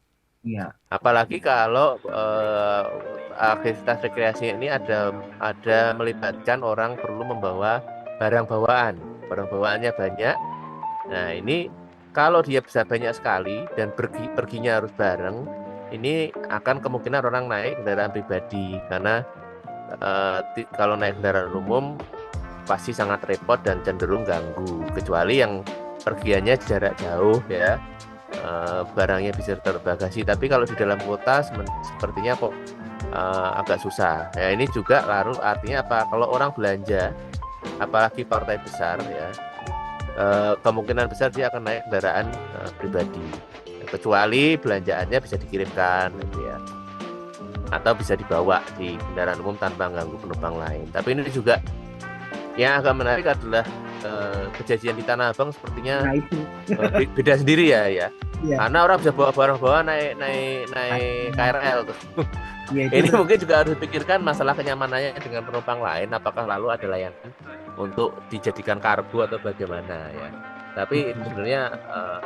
Iya. Apalagi kalau aktivitas rekreasi ini ada melibatkan orang perlu membawa barang bawaan. Barang bawaannya banyak. Nah, ini kalau dia bisa banyak sekali dan perginya harus bareng, ini akan kemungkinan orang naik kendaraan pribadi karena kalau naik kendaraan umum pasti sangat repot dan cenderung ganggu. Kecuali yang pergiannya jarak jauh ya, barangnya bisa terbagasi. Tapi kalau di dalam kota sepertinya kok agak susah. Ya, ini juga artinya apa? Kalau orang belanja, apalagi partai besar ya, kemungkinan besar dia akan naik kendaraan pribadi. Kecuali belanjaannya bisa dikirimkan, gitu ya, atau bisa dibawa di kendaraan umum tanpa ganggu penumpang lain. Tapi ini juga yang agak menarik adalah kejadian di Tanah Abang sepertinya Nah itu. beda sendiri ya. Iya. Karena orang bisa bawa barang-bawa naik KRL tuh. Iya, itu Ini mungkin juga harus dipikirkan masalah kenyamanannya dengan penumpang lain, apakah lalu ada layanan untuk dijadikan kargo atau bagaimana ya. Tapi itu sebenarnya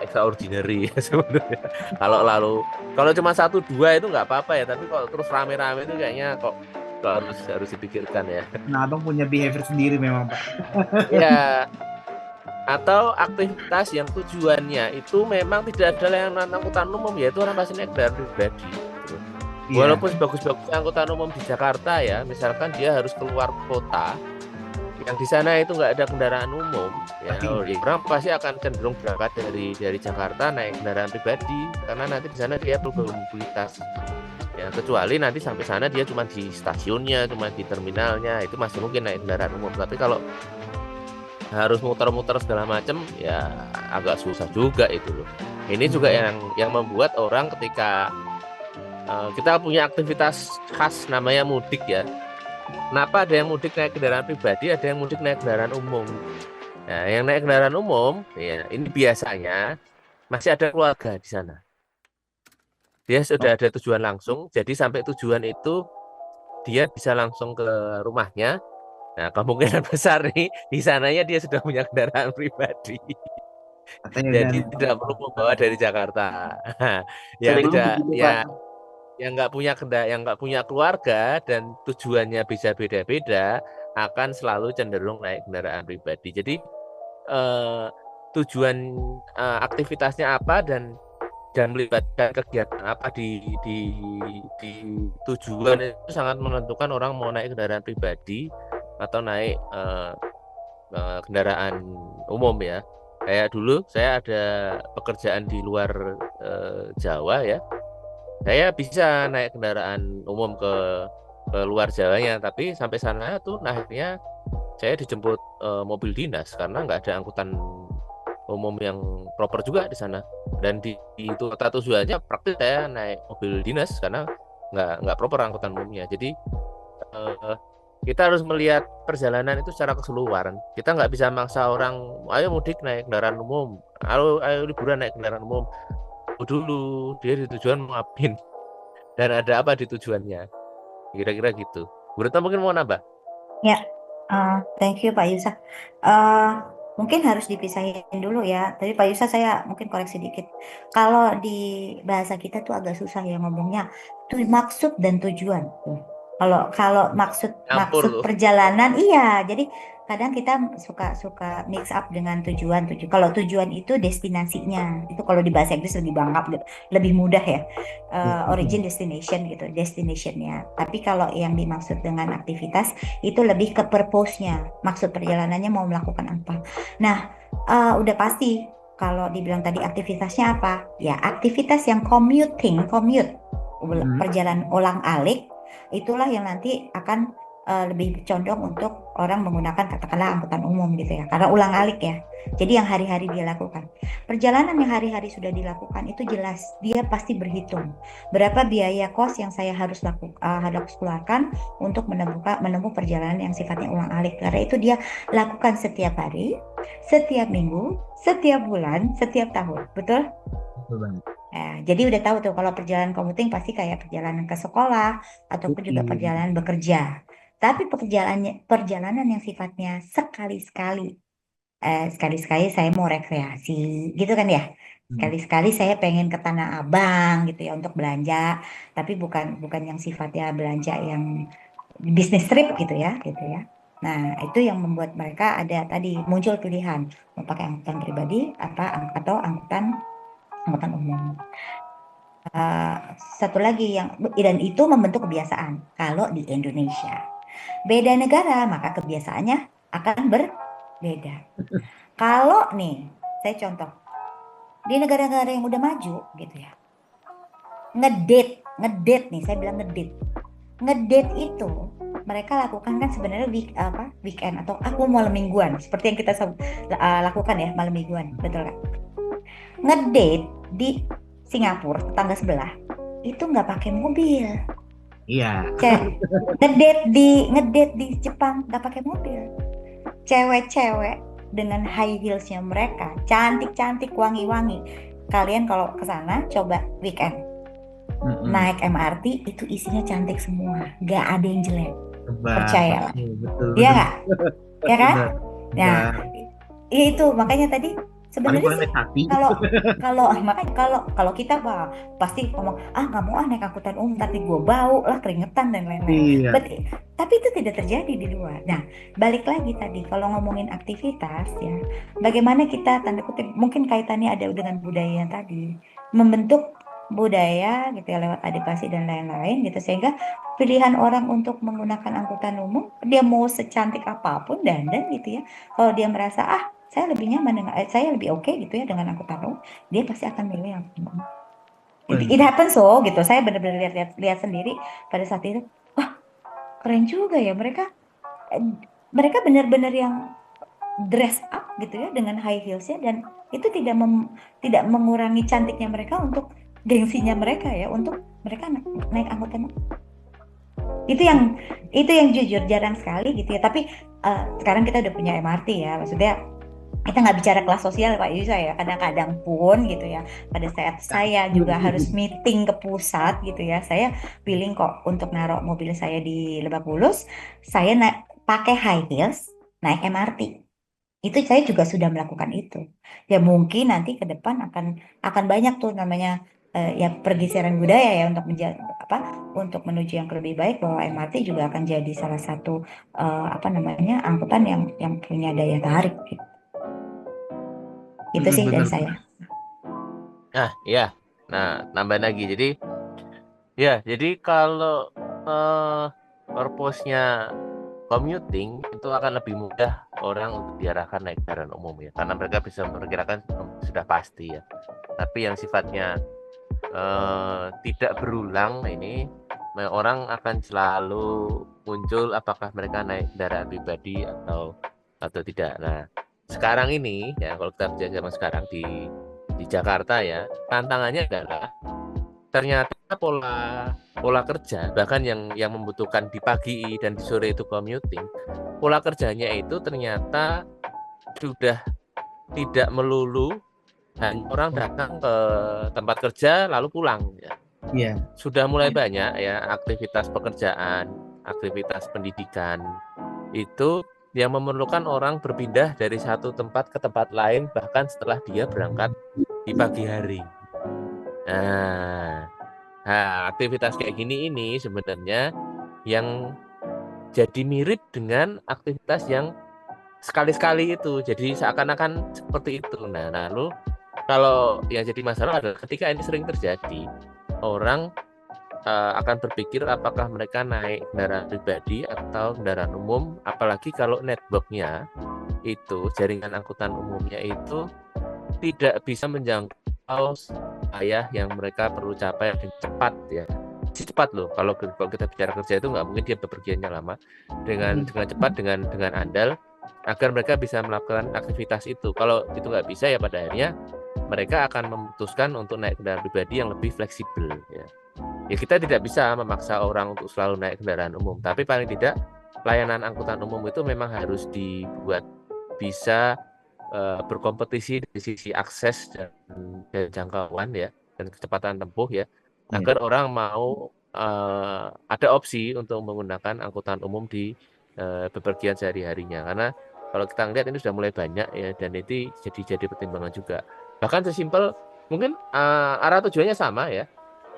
extraordinary ya sebenarnya. Kalau cuma 1-2 itu nggak apa-apa ya, tapi kalau terus rame-rame itu kayaknya kok harus dipikirkan ya. Nah, Abang punya behavior sendiri memang, Pak. Ya, atau aktivitas yang tujuannya itu memang tidak ada layanan angkutan umum, yaitu orang pasti naik kendaraan pribadi gitu. Iya. Walaupun sebagus-bagus angkutan umum di Jakarta ya, misalkan dia harus keluar kota yang di sana itu nggak ada kendaraan umum ya, orang pasti akan cenderung berangkat dari Jakarta naik kendaraan pribadi karena nanti di sana dia perlu mobilitas ya, kecuali nanti sampai sana dia cuma di stasiunnya, cuma di terminalnya, itu masih mungkin naik kendaraan umum. Tapi kalau harus muter-muter segala macam ya agak susah juga itu loh. Ini juga yang membuat orang ketika kita punya aktivitas khas namanya mudik ya. Kenapa ada yang mudik naik kendaraan pribadi, ada yang mudik naik kendaraan umum. Nah, yang naik kendaraan umum ya ini biasanya masih ada keluarga di sana. Dia sudah ada tujuan langsung, jadi sampai tujuan itu dia bisa langsung ke rumahnya. Nah, kemungkinan besar nih di sananya dia sudah punya kendaraan pribadi. Jadi tidak perlu membawa dari Jakarta. Yang tidak ya, yang nggak punya keluarga dan tujuannya bisa beda-beda akan selalu cenderung naik kendaraan pribadi. Jadi tujuan aktivitasnya apa dan melibatkan kegiatan apa di tujuan itu sangat menentukan orang mau naik kendaraan pribadi atau naik kendaraan umum ya. Kayak dulu saya ada pekerjaan di luar Jawa ya, saya bisa naik kendaraan umum ke luar Jawanya, tapi sampai sana tuh akhirnya saya dijemput mobil dinas karena nggak ada angkutan umum yang proper juga di sana. Dan di itu kota tujuannya praktis saya naik mobil dinas karena nggak proper angkutan umumnya. Jadi kita harus melihat perjalanan itu secara keseluruhan. Kita nggak bisa maksa orang, ayo mudik naik kendaraan umum, ayo liburan naik kendaraan umum. Dulu dia di tujuan mau ngapain dan ada apa di tujuannya, kira-kira gitu. Bu Retno mungkin mau nambah? Ya, thank you Pak Yusa. Mungkin harus dipisahin dulu ya. Tadi Pak Yusa saya mungkin koreksi dikit. Kalau di bahasa kita tuh agak susah ya ngomongnya. Tuh maksud dan tujuan. Kalau maksud perjalanan iya. Jadi kadang kita suka mix up dengan tujuan. Kalau tujuan itu destinasinya. Itu kalau di bahasa Inggris lebih bangkap, lebih mudah ya. Origin destination gitu, destinationnya. Tapi kalau yang dimaksud dengan aktivitas itu lebih ke purpose-nya. Maksud perjalanannya mau melakukan apa. Nah, udah pasti kalau dibilang tadi aktivitasnya apa? Ya, aktivitas yang commute, perjalanan ulang-alik, itulah yang nanti akan lebih condong untuk orang menggunakan katakanlah angkutan umum gitu ya, karena ulang-alik ya. Jadi yang hari-hari dia lakukan. Perjalanan yang hari-hari sudah dilakukan itu jelas dia pasti berhitung berapa biaya kos yang saya harus keluarkan untuk menempuh perjalanan yang sifatnya ulang-alik. Karena itu dia lakukan setiap hari, setiap minggu, setiap bulan, setiap tahun. Betul? Betul banget. Nah, jadi udah tahu tuh kalau perjalanan commuting pasti kayak perjalanan ke sekolah ataupun juga perjalanan bekerja. Tapi perjalanan yang sifatnya sekali-sekali saya mau rekreasi gitu kan ya. Sekali-sekali saya pengen ke Tanah Abang gitu ya untuk belanja, tapi bukan bukan yang sifatnya belanja yang bisnis trip gitu ya. Nah, itu yang membuat mereka ada tadi muncul pilihan mau pakai angkutan pribadi atau angkutan angkutan umum. Eh, Satu lagi yang dan itu membentuk kebiasaan kalau di Indonesia. Beda negara, maka kebiasaannya akan berbeda. Kalau nih, saya contoh di negara-negara yang udah maju gitu ya, ngedate nih, saya bilang ngedate itu mereka lakukan kan sebenarnya weekend atau aku malam mingguan seperti yang kita lakukan ya malam mingguan, betul kan? Ngedate di Singapura tetangga sebelah itu nggak pakai mobil. Iya. Ngedate di Jepang nggak pakai mobil. Cewek-cewek dengan high heelsnya mereka cantik-cantik wangi-wangi. Kalian kalau ke sana coba weekend naik MRT itu isinya cantik semua, nggak ada yang jelek, percayalah. Betul, Iya betul. nggak? Ya kan? Benar. Nah, Benar. ya itu makanya tadi Paling sebenarnya paling sih naik sapi. kalau kalau makanya kalau kita pasti ngomong nggak mau naik angkutan umum nanti gue bau lah keringetan dan lain-lain. Iya. Tapi itu tidak terjadi di luar. Nah, balik lagi tadi kalau ngomongin aktivitas ya, bagaimana kita tanda kutip mungkin kaitannya ada dengan budaya yang tadi membentuk budaya gitu ya lewat edukasi dan lain-lain gitu sehingga pilihan orang untuk menggunakan angkutan umum dia mau secantik apapun dandan gitu ya kalau dia merasa saya lebih nyaman dengan saya lebih oke gitu ya dengan angkutan umum dia pasti akan milih yang umum. It happens gitu saya benar-benar lihat sendiri pada saat itu wah keren juga ya mereka benar-benar yang dress up gitu ya dengan high heelsnya dan itu tidak mengurangi cantiknya mereka untuk gengsinya mereka ya untuk mereka naik angkutan umum. Itu yang jujur jarang sekali gitu ya tapi sekarang kita udah punya MRT ya maksudnya kita nggak bicara kelas sosial Pak Yusa ya kadang-kadang pun gitu ya pada saat saya juga harus meeting ke pusat gitu ya saya pilih kok untuk naruh mobil saya di Lebak Bulus saya pakai high heels naik MRT itu saya juga sudah melakukan itu ya mungkin nanti ke depan akan banyak tuh namanya ya pergeseran budaya ya untuk untuk menuju yang lebih baik bahwa MRT juga akan jadi salah satu angkutan yang punya daya tarik gitu. Itu sih dari saya. Nah, ya. Nah, nambah lagi. Jadi kalau purpose-nya commuting itu akan lebih mudah orang untuk diarahkan naik kendaraan umum ya, karena mereka bisa memperkirakan sudah pasti ya. Tapi yang sifatnya tidak berulang ini, orang akan selalu muncul apakah mereka naik kendaraan pribadi atau tidak. Nah, sekarang ini ya kalau kita bicara zaman sekarang di Jakarta ya, tantangannya adalah ternyata pola kerja bahkan yang membutuhkan di pagi dan di sore itu commuting, pola kerjanya itu ternyata sudah tidak melulu hanya orang datang ke tempat kerja lalu pulang ya. Iya. Sudah mulai banyak ya aktivitas pekerjaan, aktivitas pendidikan itu yang memerlukan orang berpindah dari satu tempat ke tempat lain bahkan setelah dia berangkat di pagi hari. Nah, aktivitas kayak gini ini sebenarnya yang jadi mirip dengan aktivitas yang sekali-sekali itu. Jadi seakan-akan seperti itu. Nah, lalu kalau yang jadi masalah adalah ketika ini sering terjadi, orang akan berpikir apakah mereka naik kendaraan pribadi atau kendaraan umum, apalagi kalau networknya itu, jaringan angkutan umumnya itu tidak bisa menjangkau yang mereka perlu capai dengan cepat ya. Cepat loh, kalau kita bicara kerja itu nggak mungkin dia bepergiannya lama, dengan cepat dengan andal agar mereka bisa melakukan aktivitas itu. Kalau itu nggak bisa ya pada akhirnya mereka akan memutuskan untuk naik kendaraan pribadi yang lebih fleksibel ya. Ya kita tidak bisa memaksa orang untuk selalu naik kendaraan umum, tapi paling tidak layanan angkutan umum itu memang harus dibuat bisa berkompetisi dari sisi akses dan jangkauan ya dan kecepatan tempuh ya, agar orang mau ada opsi untuk menggunakan angkutan umum di bepergian sehari-harinya. Karena kalau kita lihat ini sudah mulai banyak ya, dan itu jadi pertimbangan juga. Bahkan sesimpel mungkin arah tujuannya sama ya.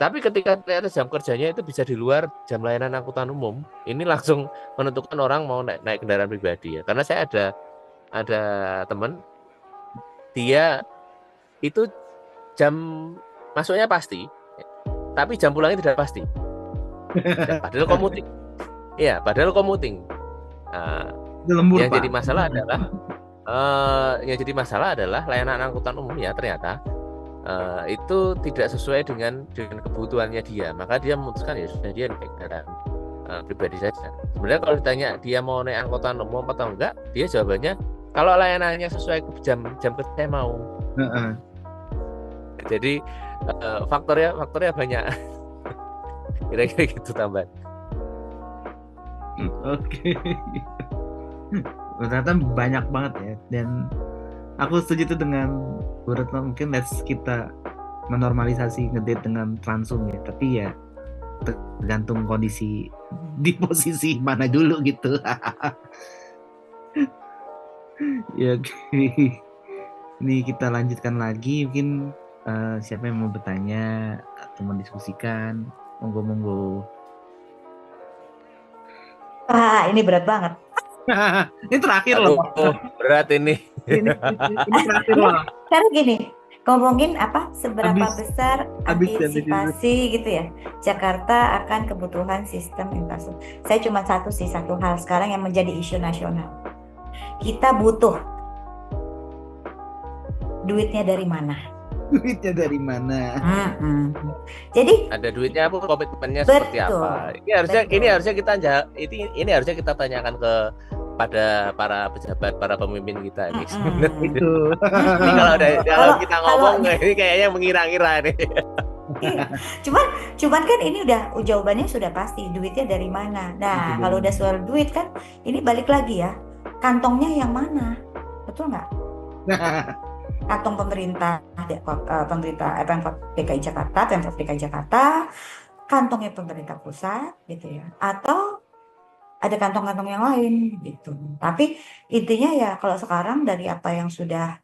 Tapi ketika ternyata jam kerjanya itu bisa di luar jam layanan angkutan umum, ini langsung menentukan orang mau naik kendaraan pribadi ya. Karena saya ada teman, dia itu jam masuknya pasti, tapi jam pulangnya tidak pasti. Padahal commuting. Iya, padahal commuting. Yang jadi masalah adalah layanan angkutan umum ya ternyata itu tidak sesuai dengan kebutuhannya dia, maka dia memutuskan ya sudah dia naik kendaraan pribadi saja. Sebenarnya kalau ditanya dia mau naik angkutan umum atau enggak, dia jawabannya kalau layanannya sesuai jam kerja saya mau. Jadi faktornya banyak. Kira-kira gitu tambahan. Oke. Ternyata banyak banget ya, dan aku setuju tuh dengan Bu Retno, mungkin kita menormalisasi ngedate dengan transum ya, tapi ya tergantung kondisi di posisi mana dulu gitu. Ya, ini kita lanjutkan lagi, mungkin siapa yang mau bertanya atau mendiskusikan, monggo. Ini berat banget. Ini terakhir loh. Berat ini. Ini terakhir loh. Karena gini, ngomongin seberapa besar antisipasi gitu ya Jakarta akan kebutuhan sistem infrastruktur. Saya cuma satu hal sekarang yang menjadi isu nasional. Kita butuh duitnya dari mana? Jadi ada duitnya, apa komitmennya seperti apa? Ini harusnya kita tanyakan pada para pejabat, para pemimpin kita ini. Itu. Ini kalau kita ngomong ini kayaknya mengira-ngira nih. Iya. Cuman kan ini jawabannya sudah pasti, duitnya dari mana. Nah, kalau udah soal duit kan ini balik lagi ya, kantongnya yang mana, betul nggak? Kantong pemerintah Pemprov DKI Jakarta, kantongnya pemerintah pusat gitu ya, atau ada kantong-kantong yang lain gitu. Tapi intinya ya kalau sekarang dari apa yang sudah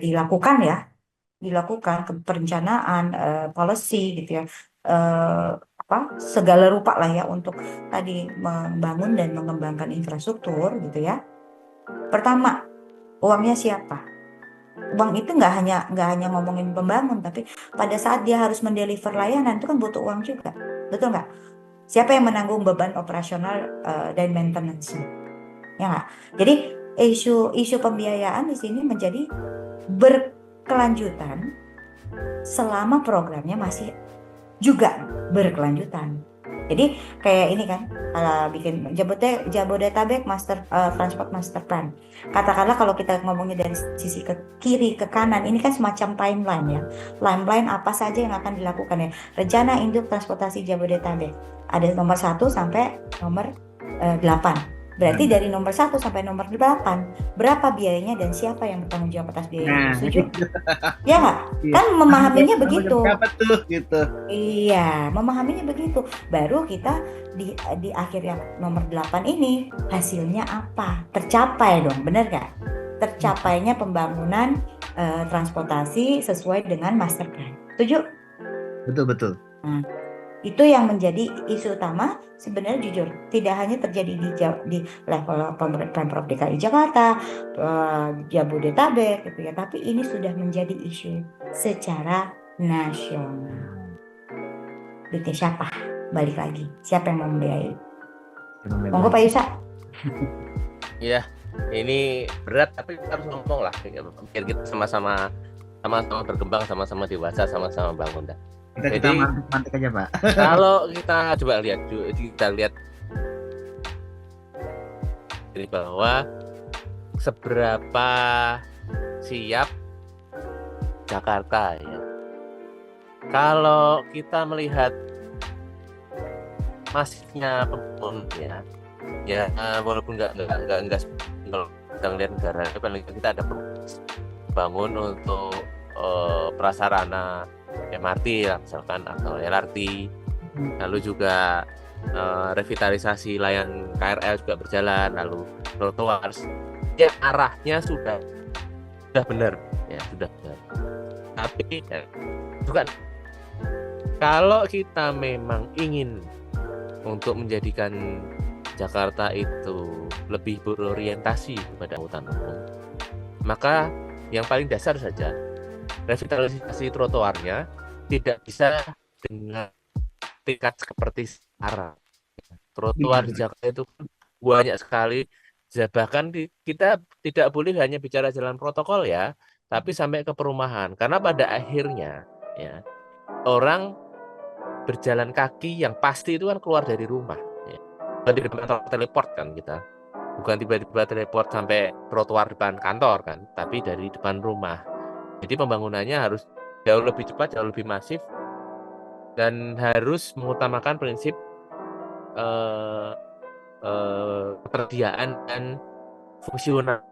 dilakukan ke perencanaan, policy gitu ya, segala rupa lah ya untuk tadi membangun dan mengembangkan infrastruktur gitu ya. Pertama, uangnya siapa? Uang itu nggak hanya ngomongin pembangun, tapi pada saat dia harus mendeliver layanan itu kan butuh uang juga, betul nggak? Siapa yang menanggung beban operasional dan maintenance? Ya nggak? Jadi isu pembiayaan di sini menjadi berkelanjutan selama programnya masih juga berkelanjutan. Jadi kayak ini kan, bikin Jabodetabek Transport Master Plan. Katakanlah kalau kita ngomongnya dari sisi ke kiri ke kanan, ini kan semacam timeline ya. Timeline apa saja yang akan dilakukan ya. Rencana Induk Transportasi Jabodetabek. Ada nomor 1 sampai nomor 8. Berarti dari nomor 1 sampai nomor 8, berapa biayanya dan siapa yang bertanggung jawab atas biaya itu? Setuju? Ya nggak? Kan memahaminya begitu. Berapa tuh gitu? Iya, memahaminya begitu. Baru kita di akhirnya nomor 8 ini hasilnya apa? Tercapai dong, bener nggak? Tercapainya pembangunan transportasi sesuai dengan master plan. Setuju? Betul. Nah, itu yang menjadi isu utama sebenarnya, jujur tidak hanya terjadi di level Pemprov DKI Jakarta, Jabodetabek gitu ya, tapi ini sudah menjadi isu secara nasional. Duitnya siapa? Balik lagi, siapa yang mau membiayai? Monggo Pak Yusa. Iya, ini berat tapi kita harus ngomong lah, biar kita sama-sama berkembang, sama-sama dewasa, sama-sama bangun dah. Kita mantik aja Pak. Kalau kita coba lihat jadi bahwa seberapa siap Jakarta ya. Kalau kita melihat masifnya pembangunan ya walaupun nggak kalau kita melihat negara, paling kita ada bangun untuk prasarana MRT lah misalkan atau LRT, lalu juga revitalisasi layan KRL juga berjalan, lalu trotoar yang arahnya sudah sudah benar, ya sudah benar. Tapi ya, bukan kalau kita memang ingin untuk menjadikan Jakarta itu lebih berorientasi kepada angkutan umum, maka yang paling dasar saja revitalisasi trotoarnya tidak bisa dengan tingkat seperti sekarang. Trotoar di Jakarta itu banyak sekali. Bahkan kita tidak boleh hanya bicara jalan protokol ya, tapi sampai ke perumahan. Karena pada akhirnya ya orang berjalan kaki yang pasti itu kan keluar dari rumah. Ya. Bukan di depan teleport kan kita. Bukan tiba-tiba teleport sampai trotoar depan kantor kan, tapi dari depan rumah. Jadi pembangunannya harus jauh lebih cepat, jauh lebih masif, dan harus mengutamakan prinsip ketersediaan dan fungsional.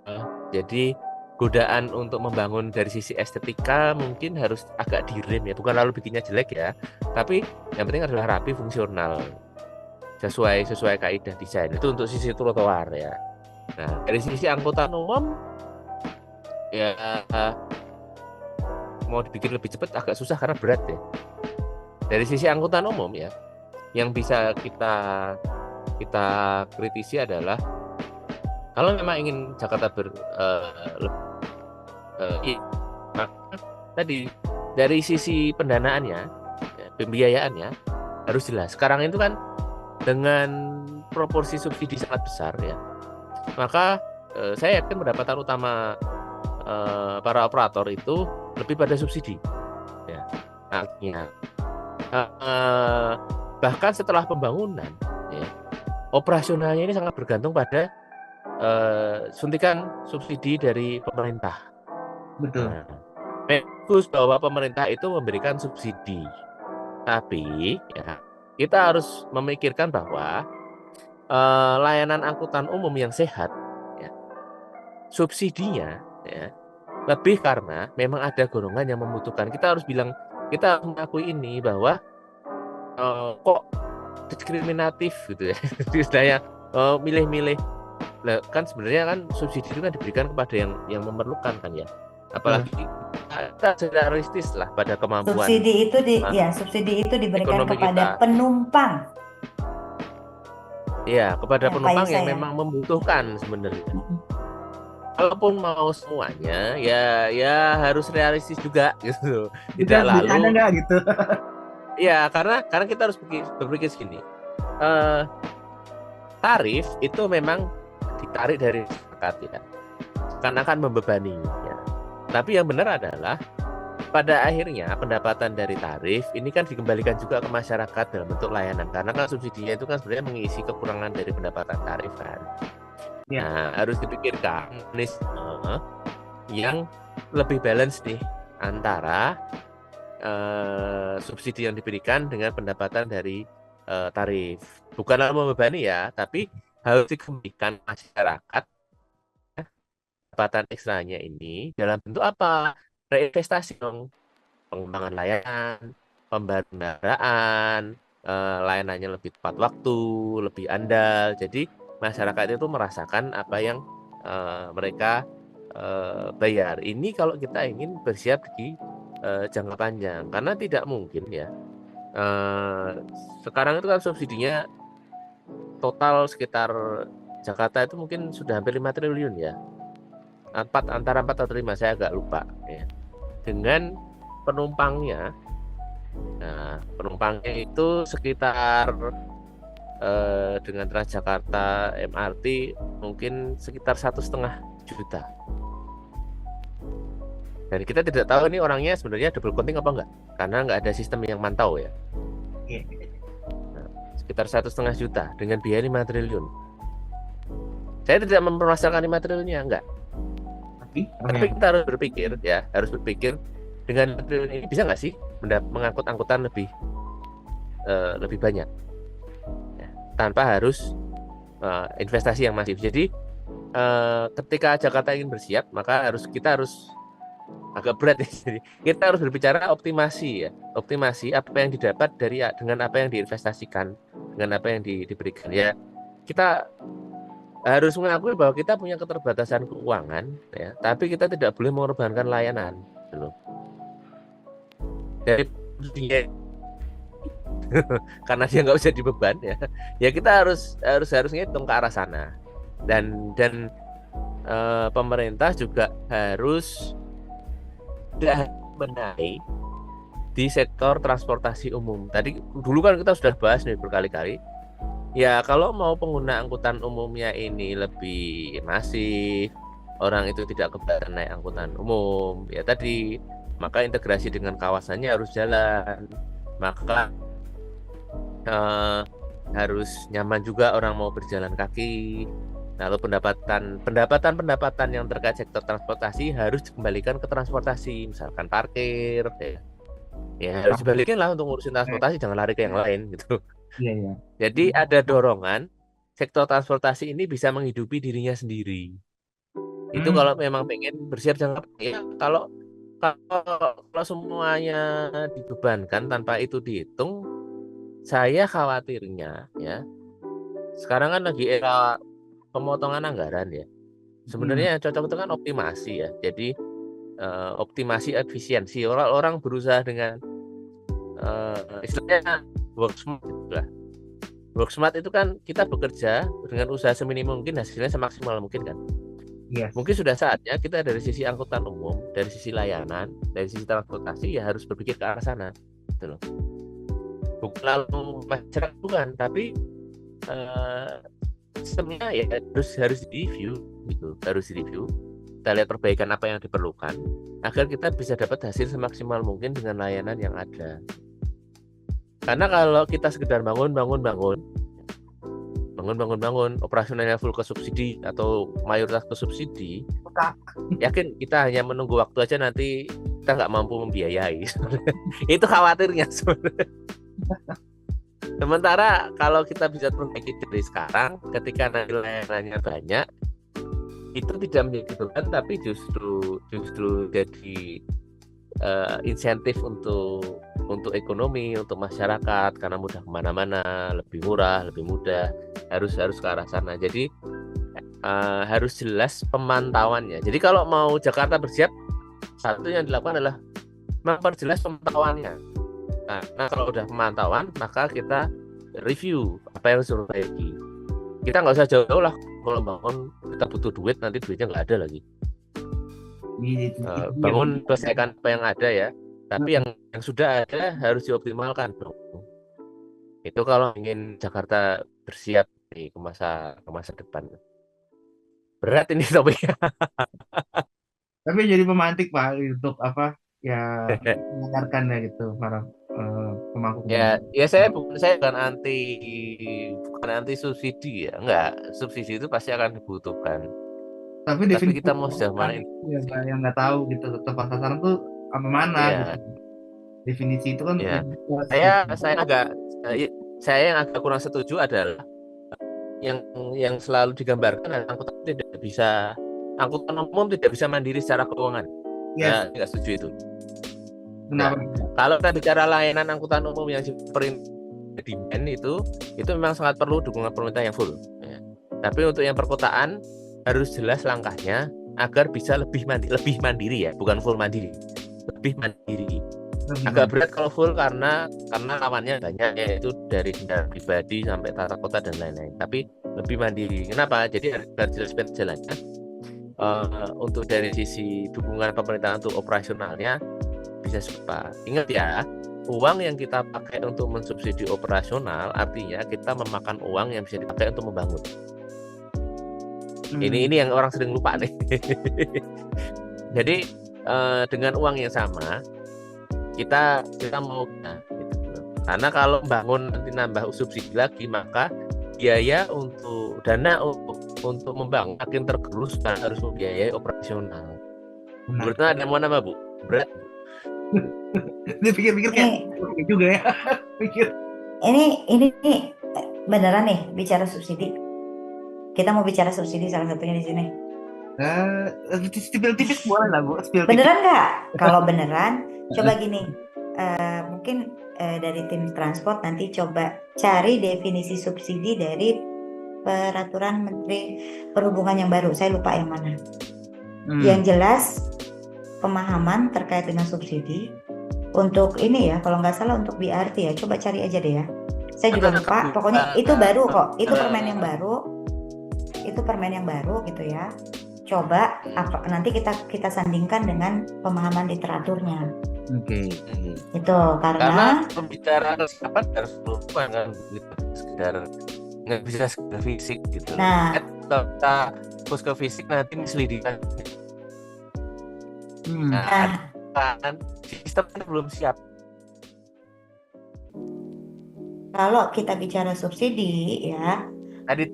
Jadi godaan untuk membangun dari sisi estetika mungkin harus agak direm ya, bukan lalu bikinnya jelek ya, tapi yang penting adalah rapi, fungsional, sesuai kaidah desain. Itu untuk sisi trotoar ya. Nah, dari sisi angkutan umum ya mau dibikin lebih cepat agak susah karena berat ya. Dari sisi angkutan umum ya, yang bisa kita kritisi adalah kalau memang ingin Jakarta maka tadi dari sisi pendanaannya, ya, pembiayaannya harus jelas. Sekarang itu kan dengan proporsi subsidi sangat besar ya, maka saya yakin pendapatan utama para operator itu lebih pada subsidi. Ya, artinya bahkan setelah pembangunan, ya, operasionalnya ini sangat bergantung pada suntikan subsidi dari pemerintah. Betul. Nah, bagus bahwa pemerintah itu memberikan subsidi, tapi ya kita harus memikirkan bahwa layanan angkutan umum yang sehat, ya, subsidinya ya, lebih karena memang ada golongan yang membutuhkan. Kita harus mengakui ini bahwa kok diskriminatif gitu ya, istilahnya milih-milih. Kan sebenarnya kan subsidi itu kan diberikan kepada yang memerlukan kan ya, apalagi kita realistis lah pada kemampuan. Subsidi itu diberikan ekonomi kepada kita. penumpang. Ya, kepada Ya, penumpang Pak yang Isa, ya. memang membutuhkan sebenarnya. Kalaupun mau semuanya, ya harus realistis juga gitu. Tidak lalu. Ada nggak gitu? Ya, karena kita harus berpikir segini. Tarif itu memang ditarik dari masyarakat ya, karena akan membebani ya. Tapi yang benar adalah pada akhirnya pendapatan dari tarif ini kan dikembalikan juga ke masyarakat dalam bentuk layanan, karena kan subsidinya itu kan sebenarnya mengisi kekurangan dari pendapatan tarif kan. Ya. Nah, harus dipikirkan mekanisme yang lebih balance nih antara subsidi yang diberikan dengan pendapatan dari tarif. Bukanlah membebani ya, tapi harus dikembalikan masyarakat pendapatan ekstranya ini dalam bentuk apa? Reinvestasi dong, pengembangan layanan, pembaruan kendaraan, layanannya lebih tepat waktu, lebih andal. Jadi masyarakat itu merasakan apa yang mereka bayar. Ini kalau kita ingin bersiap di jangka panjang, karena tidak mungkin ya. Sekarang itu kan subsidinya total sekitar Jakarta itu mungkin sudah hampir 5 triliun ya. Antara 4 atau 5, saya agak lupa ya. Dengan penumpangnya, nah penumpangnya itu sekitar dengan Transjakarta MRT mungkin sekitar 1,5 juta. Dan kita tidak tahu ini orangnya sebenarnya double counting apa enggak, karena enggak ada sistem yang mantau ya. Nah, sekitar 1,5 juta dengan biaya 5 triliun. Saya tidak mempermasalahkan 5 triliunnya, enggak. Tapi kita harus berpikir dengan 5 triliun ini bisa nggak sih mengangkut angkutan lebih banyak ya, tanpa harus investasi yang masif. Jadi ketika Jakarta ingin bersiap, maka kita harus agak berat ya. Jadi kita harus berbicara optimasi apa yang didapat dengan apa yang diinvestasikan, dengan apa yang diberikan ya. Kita harus mengakui bahwa kita punya keterbatasan keuangan, ya, tapi kita tidak boleh mengorbankan layanan, gitu loh. Dari dia karena dia nggak bisa dibeban, ya kita harus ngitung ke arah sana, dan pemerintah juga harus benahi di sektor transportasi umum. Tadi dulu kan kita sudah bahas nih berkali-kali. Ya kalau mau pengguna angkutan umumnya ini lebih masif, orang itu tidak keberatan naik angkutan umum, ya tadi, maka integrasi dengan kawasannya harus jalan, maka harus nyaman juga orang mau berjalan kaki. Lalu pendapatan yang terkait sektor transportasi harus dikembalikan ke transportasi, misalkan parkir, ya harus dibalikin lah untuk ngurusin transportasi, jangan lari ke yang lain gitu. Iya. Jadi ada dorongan sektor transportasi ini bisa menghidupi dirinya sendiri. Itu kalau memang pengen bersiap jangka panjang. Kalau semuanya dibebankan tanpa itu dihitung, saya khawatirnya, ya, sekarang kan lagi era pemotongan anggaran, ya. Sebenarnya yang cocok itu kan optimasi, ya. Jadi optimasi efisiensi. Orang berusaha dengan istilahnya work smart gitu lah. Work smart itu kan kita bekerja dengan usaha seminim mungkin, hasilnya semaksimal mungkin kan. Yes. Mungkin sudah saatnya kita dari sisi angkutan umum, dari sisi layanan, dari sisi transportasi, ya harus berpikir ke arah sana, gitu loh. Bukan lalu masyarakat, bukan, tapi sistemnya ya harus direview gitu, harus direview. Kita lihat perbaikan apa yang diperlukan agar kita bisa dapat hasil semaksimal mungkin dengan layanan yang ada. Karena kalau kita sekedar bangun, operasionalnya full ke subsidi atau mayoritas ke subsidi, yakin kita hanya menunggu waktu aja, nanti kita nggak mampu membiayai. Itu khawatirnya sebenarnya. Sementara kalau kita bisa perbaiki dari sekarang, ketika nanti layanannya banyak, itu tidak menjadi beban, tapi justru jadi insentif untuk ekonomi, untuk masyarakat, karena mudah kemana-mana, lebih murah, lebih mudah, harus ke arah sana. Jadi harus jelas pemantauannya. Jadi kalau mau Jakarta bersiap, satu yang dilakukan adalah memperjelas pemantauannya. Nah, kalau udah pemantauan, maka kita review apa yang harus diperbaiki. Kita nggak usah jauh-jauh lah, kalau bangun kita butuh duit, nanti duitnya nggak ada lagi. Bangun selesaikan apa yang ada, ya, tapi yang sudah ada harus dioptimalkan dong. Itu kalau ingin Jakarta bersiap nih ke masa depan. Berat ini topiknya. Tapi jadi pemantik Pak untuk apa ya, mendengarkan ya gitu para pemangku. Ya saya bukan anti subsidi, ya, enggak. Subsidi itu pasti akan dibutuhkan. Tapi kita mau sejauh mana ini? Yang nggak tahu gitu, tepat sasaran tuh apa mana gitu. Definisi itu kan saya yang agak kurang setuju adalah yang selalu digambarkan angkutan umum tidak bisa mandiri secara keuangan. Saya nggak setuju itu. Kenapa? Kalau kita bicara layanan angkutan umum yang demand itu memang sangat perlu dukungan pemerintah yang full, ya. Tapi untuk yang perkotaan harus jelas langkahnya agar bisa lebih mandiri, ya, bukan full mandiri, lebih mandiri. Agak berat kalau full karena lawannya banyak, yaitu dari kendaraan pribadi sampai tata kota dan lain-lain. Tapi lebih mandiri. Kenapa? Jadi harus jelas jalannya. Untuk dari sisi dukungan pemerintah untuk operasionalnya bisa sepa. Ingat ya, uang yang kita pakai untuk mensubsidi operasional artinya kita memakan uang yang bisa dipakai untuk membangun. Ini yang orang sering lupa nih. Jadi dengan uang yang sama kita mau gitu. Karena kalau bangun nanti nambah subsidi lagi, maka biaya untuk membangun makin tergerus dan harus membiayai operasional. Menurutnya ada mau nambah, Bu? Berat. Dia pikir-pikir kayak juga ya. Pikir. Ini beneran nih bicara subsidi. Kita mau bicara subsidi salah satunya di sini. Tipis boleh lah, Bu. Beneran nggak? Kalau beneran, coba gini. Mungkin dari tim transport nanti coba cari definisi subsidi dari peraturan Menteri Perhubungan yang baru. Saya lupa yang mana. Hmm. Yang jelas pemahaman terkait dengan subsidi untuk ini ya, kalau nggak salah untuk BRT ya, coba cari aja deh ya. Saya juga lupa. Pokoknya itu baru kok. Itu permen yang baru. Itu permen yang baru gitu ya. Coba nanti kita sandingkan dengan pemahaman literaturnya. Oke. Itu Karena karena pembicaraan apa harus bukan kan sekedar nggak bisa sekedar fisik gitu. Nah. Kalau kita fokus ke fisik nanti misleading. Nah, kan sistemnya belum siap. kalau kita bicara subsidi ya, Tadi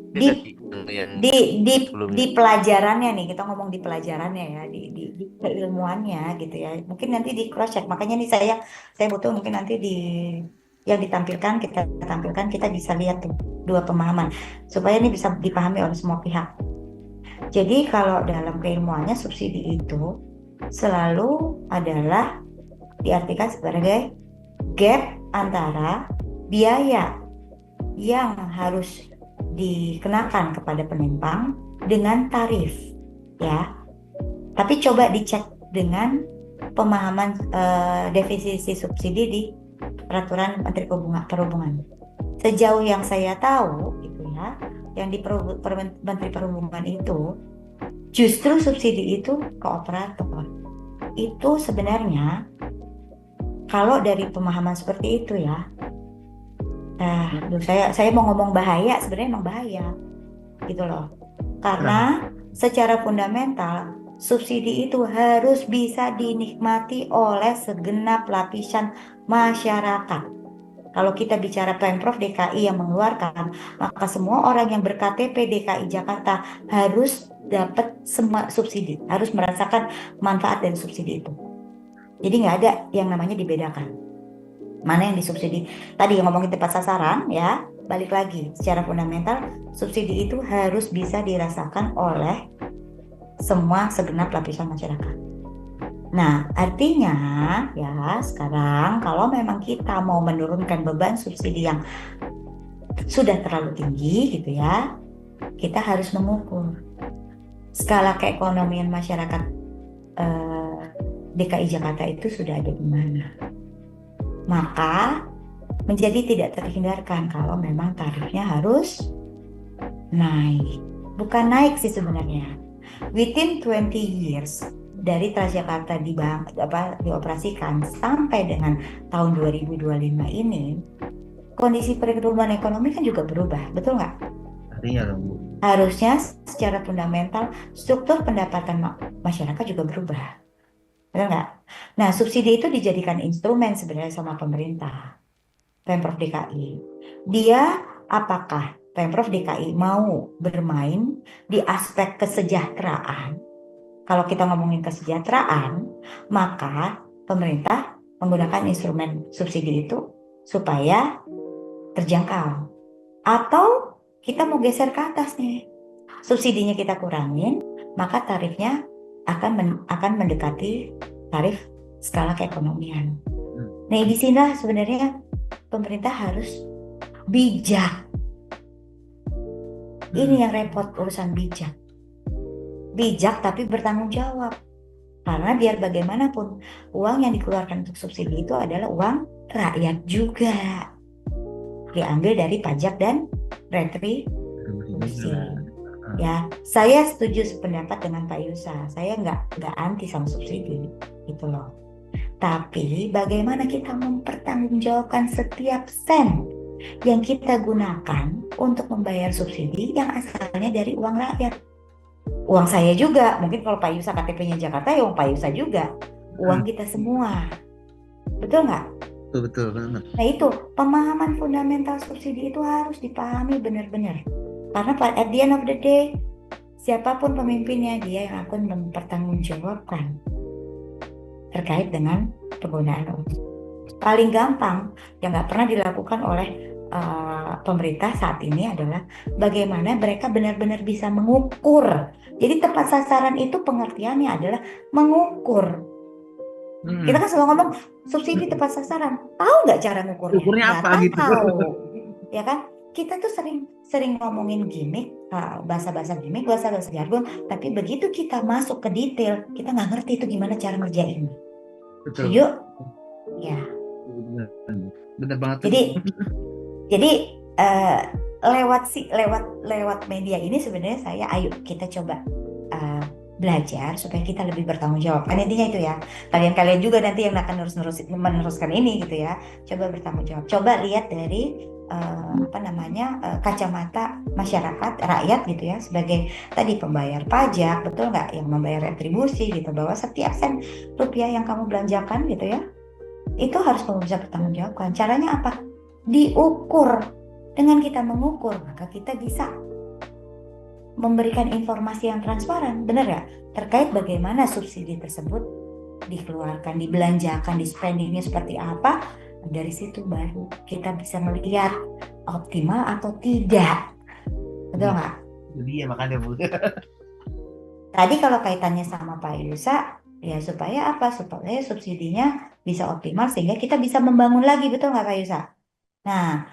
di pelajarannya nih, kita ngomong di pelajarannya ya, di keilmuannya gitu ya. Mungkin nanti di cross check. Makanya nih saya butuh mungkin nanti yang ditampilkan kita bisa lihat tuh dua pemahaman supaya ini bisa dipahami oleh semua pihak. Jadi kalau dalam keilmuannya subsidi itu selalu adalah diartikan sebagai gap antara biaya yang harus dikenakan kepada penumpang dengan tarif ya. Tapi coba dicek dengan pemahaman definisi subsidi di peraturan Menteri Perhubungan. Sejauh yang saya tahu gitu ya, yang di Menteri Perhubungan itu justru subsidi itu ke operator. Itu sebenarnya kalau dari pemahaman seperti itu ya, saya mau ngomong bahaya, sebenarnya emang bahaya gitu loh. Karena secara fundamental subsidi itu harus bisa dinikmati oleh segenap lapisan masyarakat. Kalau kita bicara Pemprov DKI yang mengeluarkan, maka semua orang yang berKTP DKI Jakarta harus dapat semua subsidi, harus merasakan manfaat dari subsidi itu. Jadi nggak ada yang namanya dibedakan. Mana yang disubsidi? Tadi yang ngomongin tepat sasaran ya, balik lagi secara fundamental subsidi itu harus bisa dirasakan oleh semua segenap lapisan masyarakat. Nah, artinya ya sekarang kalau memang kita mau menurunkan beban subsidi yang sudah terlalu tinggi gitu ya, kita harus mengukur skala keekonomian masyarakat DKI Jakarta itu sudah ada di mana. Maka menjadi tidak terhindarkan kalau memang tarifnya harus naik. Bukan naik sih sebenarnya. Within 20 years dari Transjakarta dioperasikan sampai dengan tahun 2025 ini, kondisi perekonomian ekonomi kan juga berubah, betul nggak? Artinya dong, Bu. Harusnya secara fundamental struktur pendapatan masyarakat juga berubah. Benar nggak? Nah, subsidi itu dijadikan instrumen sebenarnya sama pemerintah, Pemprov DKI. Dia apakah Pemprov DKI mau bermain di aspek kesejahteraan? Kalau kita ngomongin kesejahteraan, maka pemerintah menggunakan instrumen subsidi itu supaya terjangkau. Atau kita mau geser ke atas nih, subsidinya kita kurangin, maka tarifnya akan mendekati tarif skala keekonomian. Nah, di sini sebenarnya pemerintah harus bijak. Ini yang repot, urusan bijak. Bijak tapi bertanggung jawab. Karena biar bagaimanapun uang yang dikeluarkan untuk subsidi itu adalah uang rakyat juga. Diambil dari pajak dan retribusi. Ya, saya setuju sependapat dengan Pak Yusa. Saya nggak anti sama subsidi, gitu loh. Tapi bagaimana kita mempertanggungjawabkan setiap sen yang kita gunakan untuk membayar subsidi yang asalnya dari uang rakyat. Uang saya juga, mungkin kalau Pak Yusa KTP-nya Jakarta ya uang Pak Yusa juga. Uang kita semua. Betul nggak? Betul banget. Nah itu, pemahaman fundamental subsidi itu harus dipahami benar-benar. Karena at the end of the day, siapapun pemimpinnya, dia yang akan mempertanggungjawabkan terkait dengan penggunaan uang. Paling gampang, yang nggak pernah dilakukan oleh pemerintah saat ini adalah bagaimana mereka benar-benar bisa mengukur. Jadi tepat sasaran itu pengertiannya adalah mengukur. Kita kan selalu ngomong subsidi tepat sasaran. Tahu nggak cara ngukurnya? Ukurnya apa gitu? Tahu. Ya kan? Kita tuh sering ngomongin gimmick, bahasa-bahasa gimmick, bahasa-bahasa jargon, tapi begitu kita masuk ke detail, kita nggak ngerti itu gimana cara ngerjain. Betul. Setuju? Ya. Bener banget. Jadi lewat media ini sebenarnya ayo kita coba belajar supaya kita lebih bertanggung jawab. Kan intinya itu ya. Kalian juga nanti yang akan meneruskan ini gitu ya. Coba bertanggung jawab. Coba lihat dari kacamata masyarakat, rakyat gitu ya, sebagai tadi pembayar pajak, betul nggak, yang membayar retribusi gitu, bahwa setiap sen rupiah yang kamu belanjakan gitu ya, itu harus kamu bisa bertanggung jawabkan. Caranya apa? Diukur. Dengan kita mengukur, maka kita bisa memberikan informasi yang transparan, benar ya, terkait bagaimana subsidi tersebut dikeluarkan, dibelanjakan, di spendingnya seperti apa. Dari situ baru kita bisa melihat optimal atau tidak, betul nggak? Jadi ya makanya Bu. Tadi kalau kaitannya sama Pak Yusa, ya supaya apa? Supaya subsidinya bisa optimal sehingga kita bisa membangun lagi, betul nggak Pak Yusa? Nah,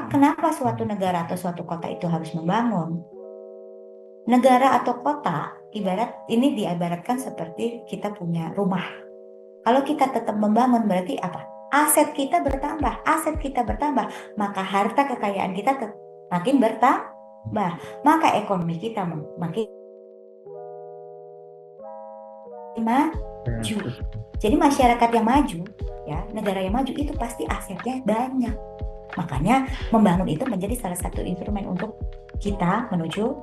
kenapa suatu negara atau suatu kota itu harus membangun? Negara atau kota ini diibaratkan seperti kita punya rumah. Kalau kita tetap membangun berarti apa? Aset kita bertambah, maka harta kekayaan kita makin bertambah, maka ekonomi kita makin maju. Jadi masyarakat yang maju, ya, negara yang maju itu pasti asetnya banyak. Makanya membangun itu menjadi salah satu instrumen untuk kita menuju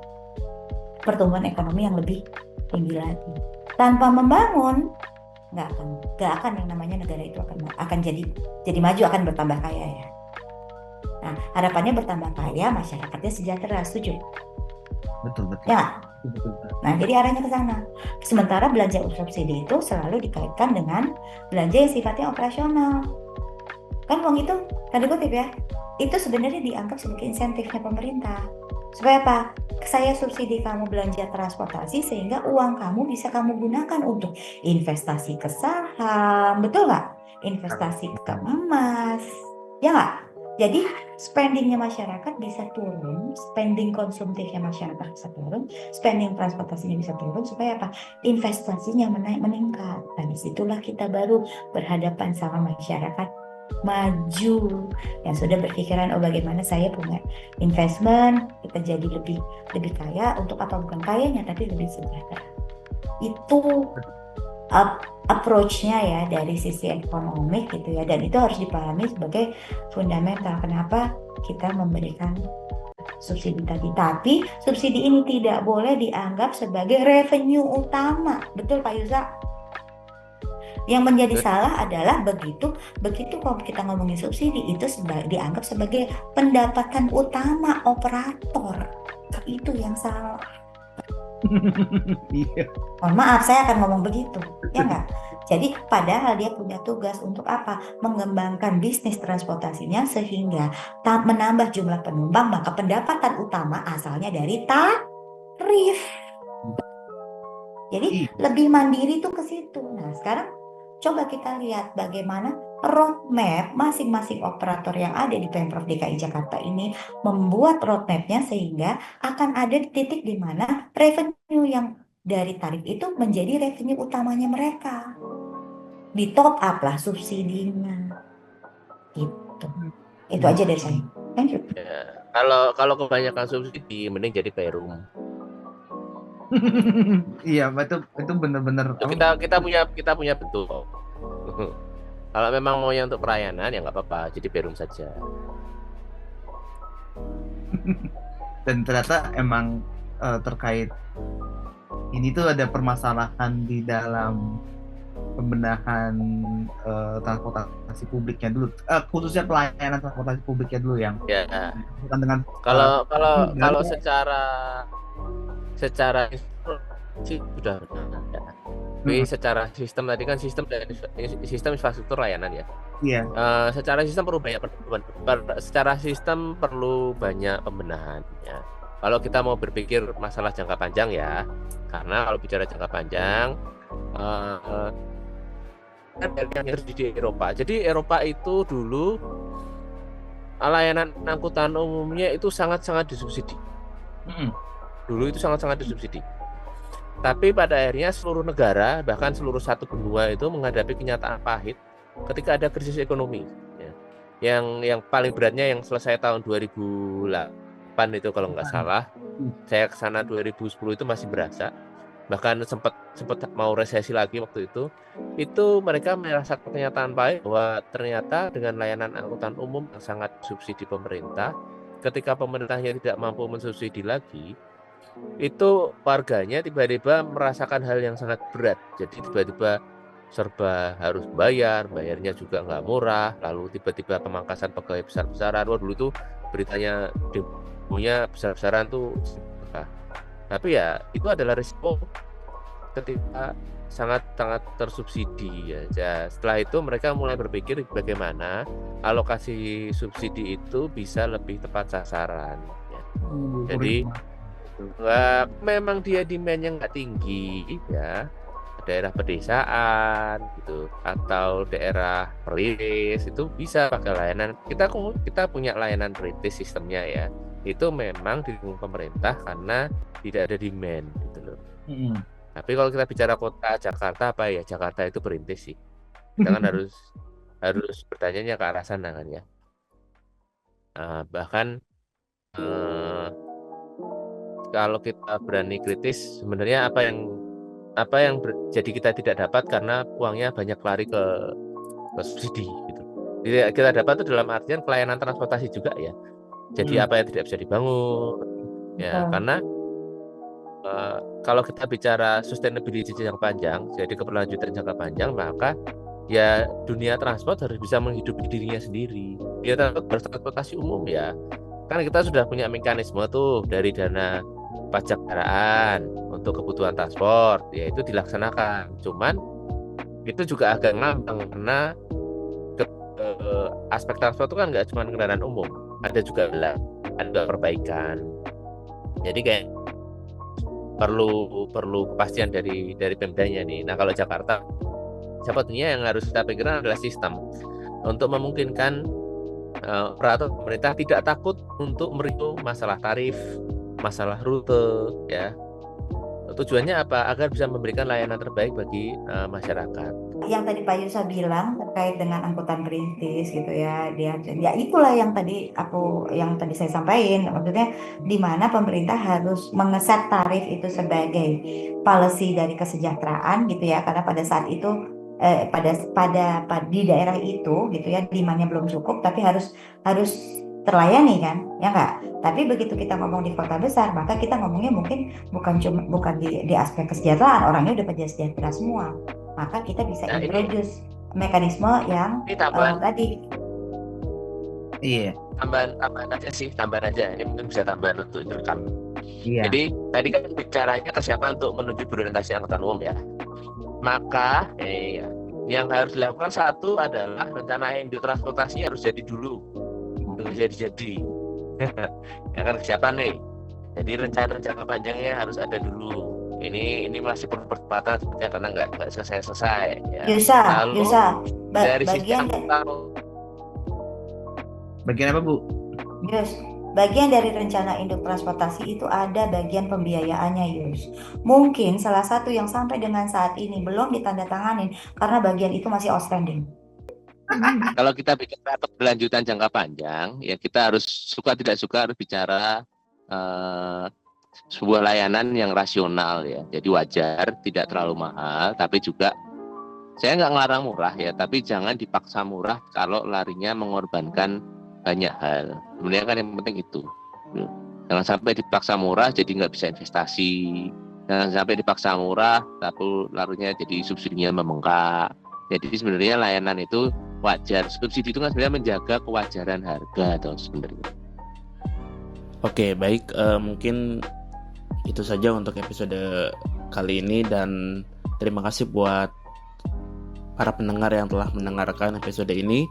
pertumbuhan ekonomi yang lebih tinggi lagi. Tanpa membangun, nggak akan yang namanya negara itu akan jadi maju, akan bertambah kaya ya. Nah, harapannya bertambah kaya, masyarakatnya sejahtera, setuju? Betul. Ya. Betul. Nah, jadi arahnya ke sana. Sementara belanja subsidi itu selalu dikaitkan dengan belanja yang sifatnya operasional. Kan uang itu, tanda kutip ya, itu sebenarnya dianggap sebagai insentifnya pemerintah. Supaya apa? Saya subsidi kamu belanja transportasi sehingga uang kamu bisa kamu gunakan untuk investasi ke saham, betul nggak? Investasi ke emas, ya nggak? Jadi spendingnya masyarakat bisa turun, spending konsumtifnya masyarakat bisa turun, spending transportasinya bisa turun, supaya apa? Investasinya meningkat. Dan disitulah kita baru berhadapan sama masyarakat maju yang sudah berpikiran, bagaimana saya punya investment, kita jadi lebih kaya. Untuk apa? Bukan kayanya, tapi lebih sejahtera. Itu approach-nya ya dari sisi ekonomi gitu ya, dan itu harus dipahami sebagai fundamental kenapa kita memberikan subsidi tadi. Tapi subsidi ini tidak boleh dianggap sebagai revenue utama, betul Pak Yusa? Yang menjadi salah adalah begitu kalau kita ngomongin subsidi itu dianggap sebagai pendapatan utama operator. Itu yang salah. Mohon maaf, saya akan ngomong begitu, ya nggak? Jadi padahal dia punya tugas untuk apa? Mengembangkan bisnis transportasinya sehingga menambah jumlah penumpang, maka pendapatan utama asalnya dari tarif. Jadi lebih mandiri tuh ke situ. Nah, sekarang coba kita lihat bagaimana roadmap masing-masing operator yang ada di Pemprov DKI Jakarta ini membuat roadmapnya sehingga akan ada di titik di mana revenue yang dari tarif itu menjadi revenue utamanya mereka. Di top up lah subsidinya. Gitu. Itu aja dari saya. Thank you. Ya, kalau kebanyakan subsidi mending jadi perum. Iya, itu benar-benar. Kita punya bentuk. Kalau memang mau yang untuk pelayanan ya nggak apa-apa, jadi perum saja. Dan ternyata emang terkait ini tuh ada permasalahan di dalam pembenahan transportasi publiknya dulu, khususnya pelayanan transportasi publiknya dulu yang bukan dengan kalau secara sih sudah ada. Tapi secara sistem tadi kan sistem infrastruktur layanan ya. Iya. Secara sistem perlu banyak pembenahan ya. Kalau kita mau berpikir masalah jangka panjang ya, karena kalau bicara jangka panjang kan yang harus di Eropa. Jadi Eropa itu dulu layanan angkutan umumnya itu sangat-sangat disubsidi. Mm-mm. Dulu itu sangat-sangat disubsidi. Tapi pada akhirnya seluruh negara, bahkan seluruh satu benua itu menghadapi kenyataan pahit ketika ada krisis ekonomi. Ya. Yang paling beratnya yang selesai tahun 2008 itu kalau nggak salah. Saya ke sana 2010 itu masih berasa. Bahkan sempat mau resesi lagi waktu itu mereka merasakan kenyataan pahit bahwa ternyata dengan layanan angkutan umum yang sangat subsidi pemerintah, ketika pemerintahnya tidak mampu mensubsidi lagi, itu warganya tiba-tiba merasakan hal yang sangat berat. Jadi tiba-tiba serba harus bayarnya juga nggak murah, lalu tiba-tiba pemangkasan pegawai besar-besaran. Wah, dulu tuh beritanya demonya besar-besaran tuh. Tapi ya itu adalah risiko ketika sangat-sangat tersubsidi ya. Setelah itu mereka mulai berpikir bagaimana alokasi subsidi itu bisa lebih tepat sasaran. Ya. Jadi memang dia demand-nya nggak tinggi ya, daerah pedesaan gitu atau daerah perintis itu bisa pakai layanan. Kita punya layanan perintis sistemnya ya. Itu memang didukung pemerintah karena tidak ada demand gitu loh. Tapi kalau kita bicara kota Jakarta apa ya, Jakarta itu perintis sih. Kita kan harus bertanya ke arah sana kan ya. Bahkan kalau kita berani kritis, sebenarnya apa yang jadi kita tidak dapat karena uangnya banyak lari ke subsidi gitu. Jadi kita dapat itu dalam artian pelayanan transportasi juga ya. Jadi apa yang tidak bisa dibangun ya, karena kalau kita bicara sustainability jangka panjang, jadi keberlanjutan jangka panjang, maka ya dunia transport harus bisa menghidupi dirinya sendiri. Ya transportasi umum ya, kan kita sudah punya mekanisme tuh dari dana pajak kendaraan untuk kebutuhan transport, ya itu dilaksanakan. Cuman itu juga agak ngambang karena aspek transport itu kan nggak cuma kendaraan umum, ada juga perbaikan. Jadi kayak perlu kepastian dari Pemdanya nih. Nah kalau Jakarta, sebetulnya yang harus kita pikirkan adalah sistem untuk memungkinkan operator pemerintah tidak takut untuk mereview masalah tarif, masalah rute, ya. Tujuannya apa? Agar bisa memberikan layanan terbaik bagi masyarakat. Yang tadi Pak Yusa bilang terkait dengan angkutan perintis gitu ya, ya itulah yang tadi saya sampaikan, maksudnya di mana pemerintah harus mengeset tarif itu sebagai policy dari kesejahteraan gitu ya, karena pada saat itu pada di daerah itu gitu ya demand-nya belum cukup tapi harus terlayani kan ya nggak. Tapi begitu kita ngomong di kota besar, maka kita ngomongnya mungkin bukan di aspek kesejahteraan, orangnya udah pada sejahtera semua, maka kita bisa introduce mekanisme yang tadi. Iya. Tambahan aja. Ini mungkin bisa tambahan untuk direkam. Iya. Jadi tadi kan bicaranya kesiapan untuk menuju berorientasi angkutan umum ya. Maka yang harus dilakukan satu adalah rencana induk transportasi harus jadi dulu. Jadi ya kan kesiapan nih. Jadi rencana jangka panjangnya harus ada dulu. Ini masih perlu percepatan sepertinya karena nggak selesai ya. Yusa, dari bagian apa Bu? Yus, bagian dari rencana induk transportasi itu ada bagian pembiayaannya Yus. Mungkin salah satu yang sampai dengan saat ini belum ditandatanganin karena bagian itu masih outstanding. Kalau kita bicara keberlanjutan jangka panjang, ya kita harus suka tidak suka harus bicara sebuah layanan yang rasional ya. Jadi wajar, tidak terlalu mahal, tapi juga saya nggak ngelarang murah ya, tapi jangan dipaksa murah kalau larinya mengorbankan banyak hal. Sebenarnya kan yang penting itu. Jangan sampai dipaksa murah jadi nggak bisa investasi. Jangan sampai dipaksa murah tapi larunya jadi subsidinya membengkak. Jadi sebenarnya layanan itu wajar. Subsidi itu kan sebenarnya menjaga kewajaran harga atau sebenarnya. Oke, baik. Mungkin itu saja untuk episode kali ini dan terima kasih buat para pendengar yang telah mendengarkan episode ini.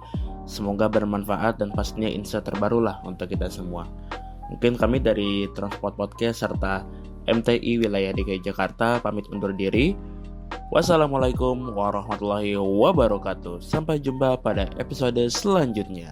Semoga bermanfaat dan pastinya insight terbaru lah untuk kita semua. Mungkin kami dari Transport Podcast serta MTI Wilayah DKI Jakarta pamit undur diri. Wassalamualaikum warahmatullahi wabarakatuh. Sampai jumpa pada episode selanjutnya.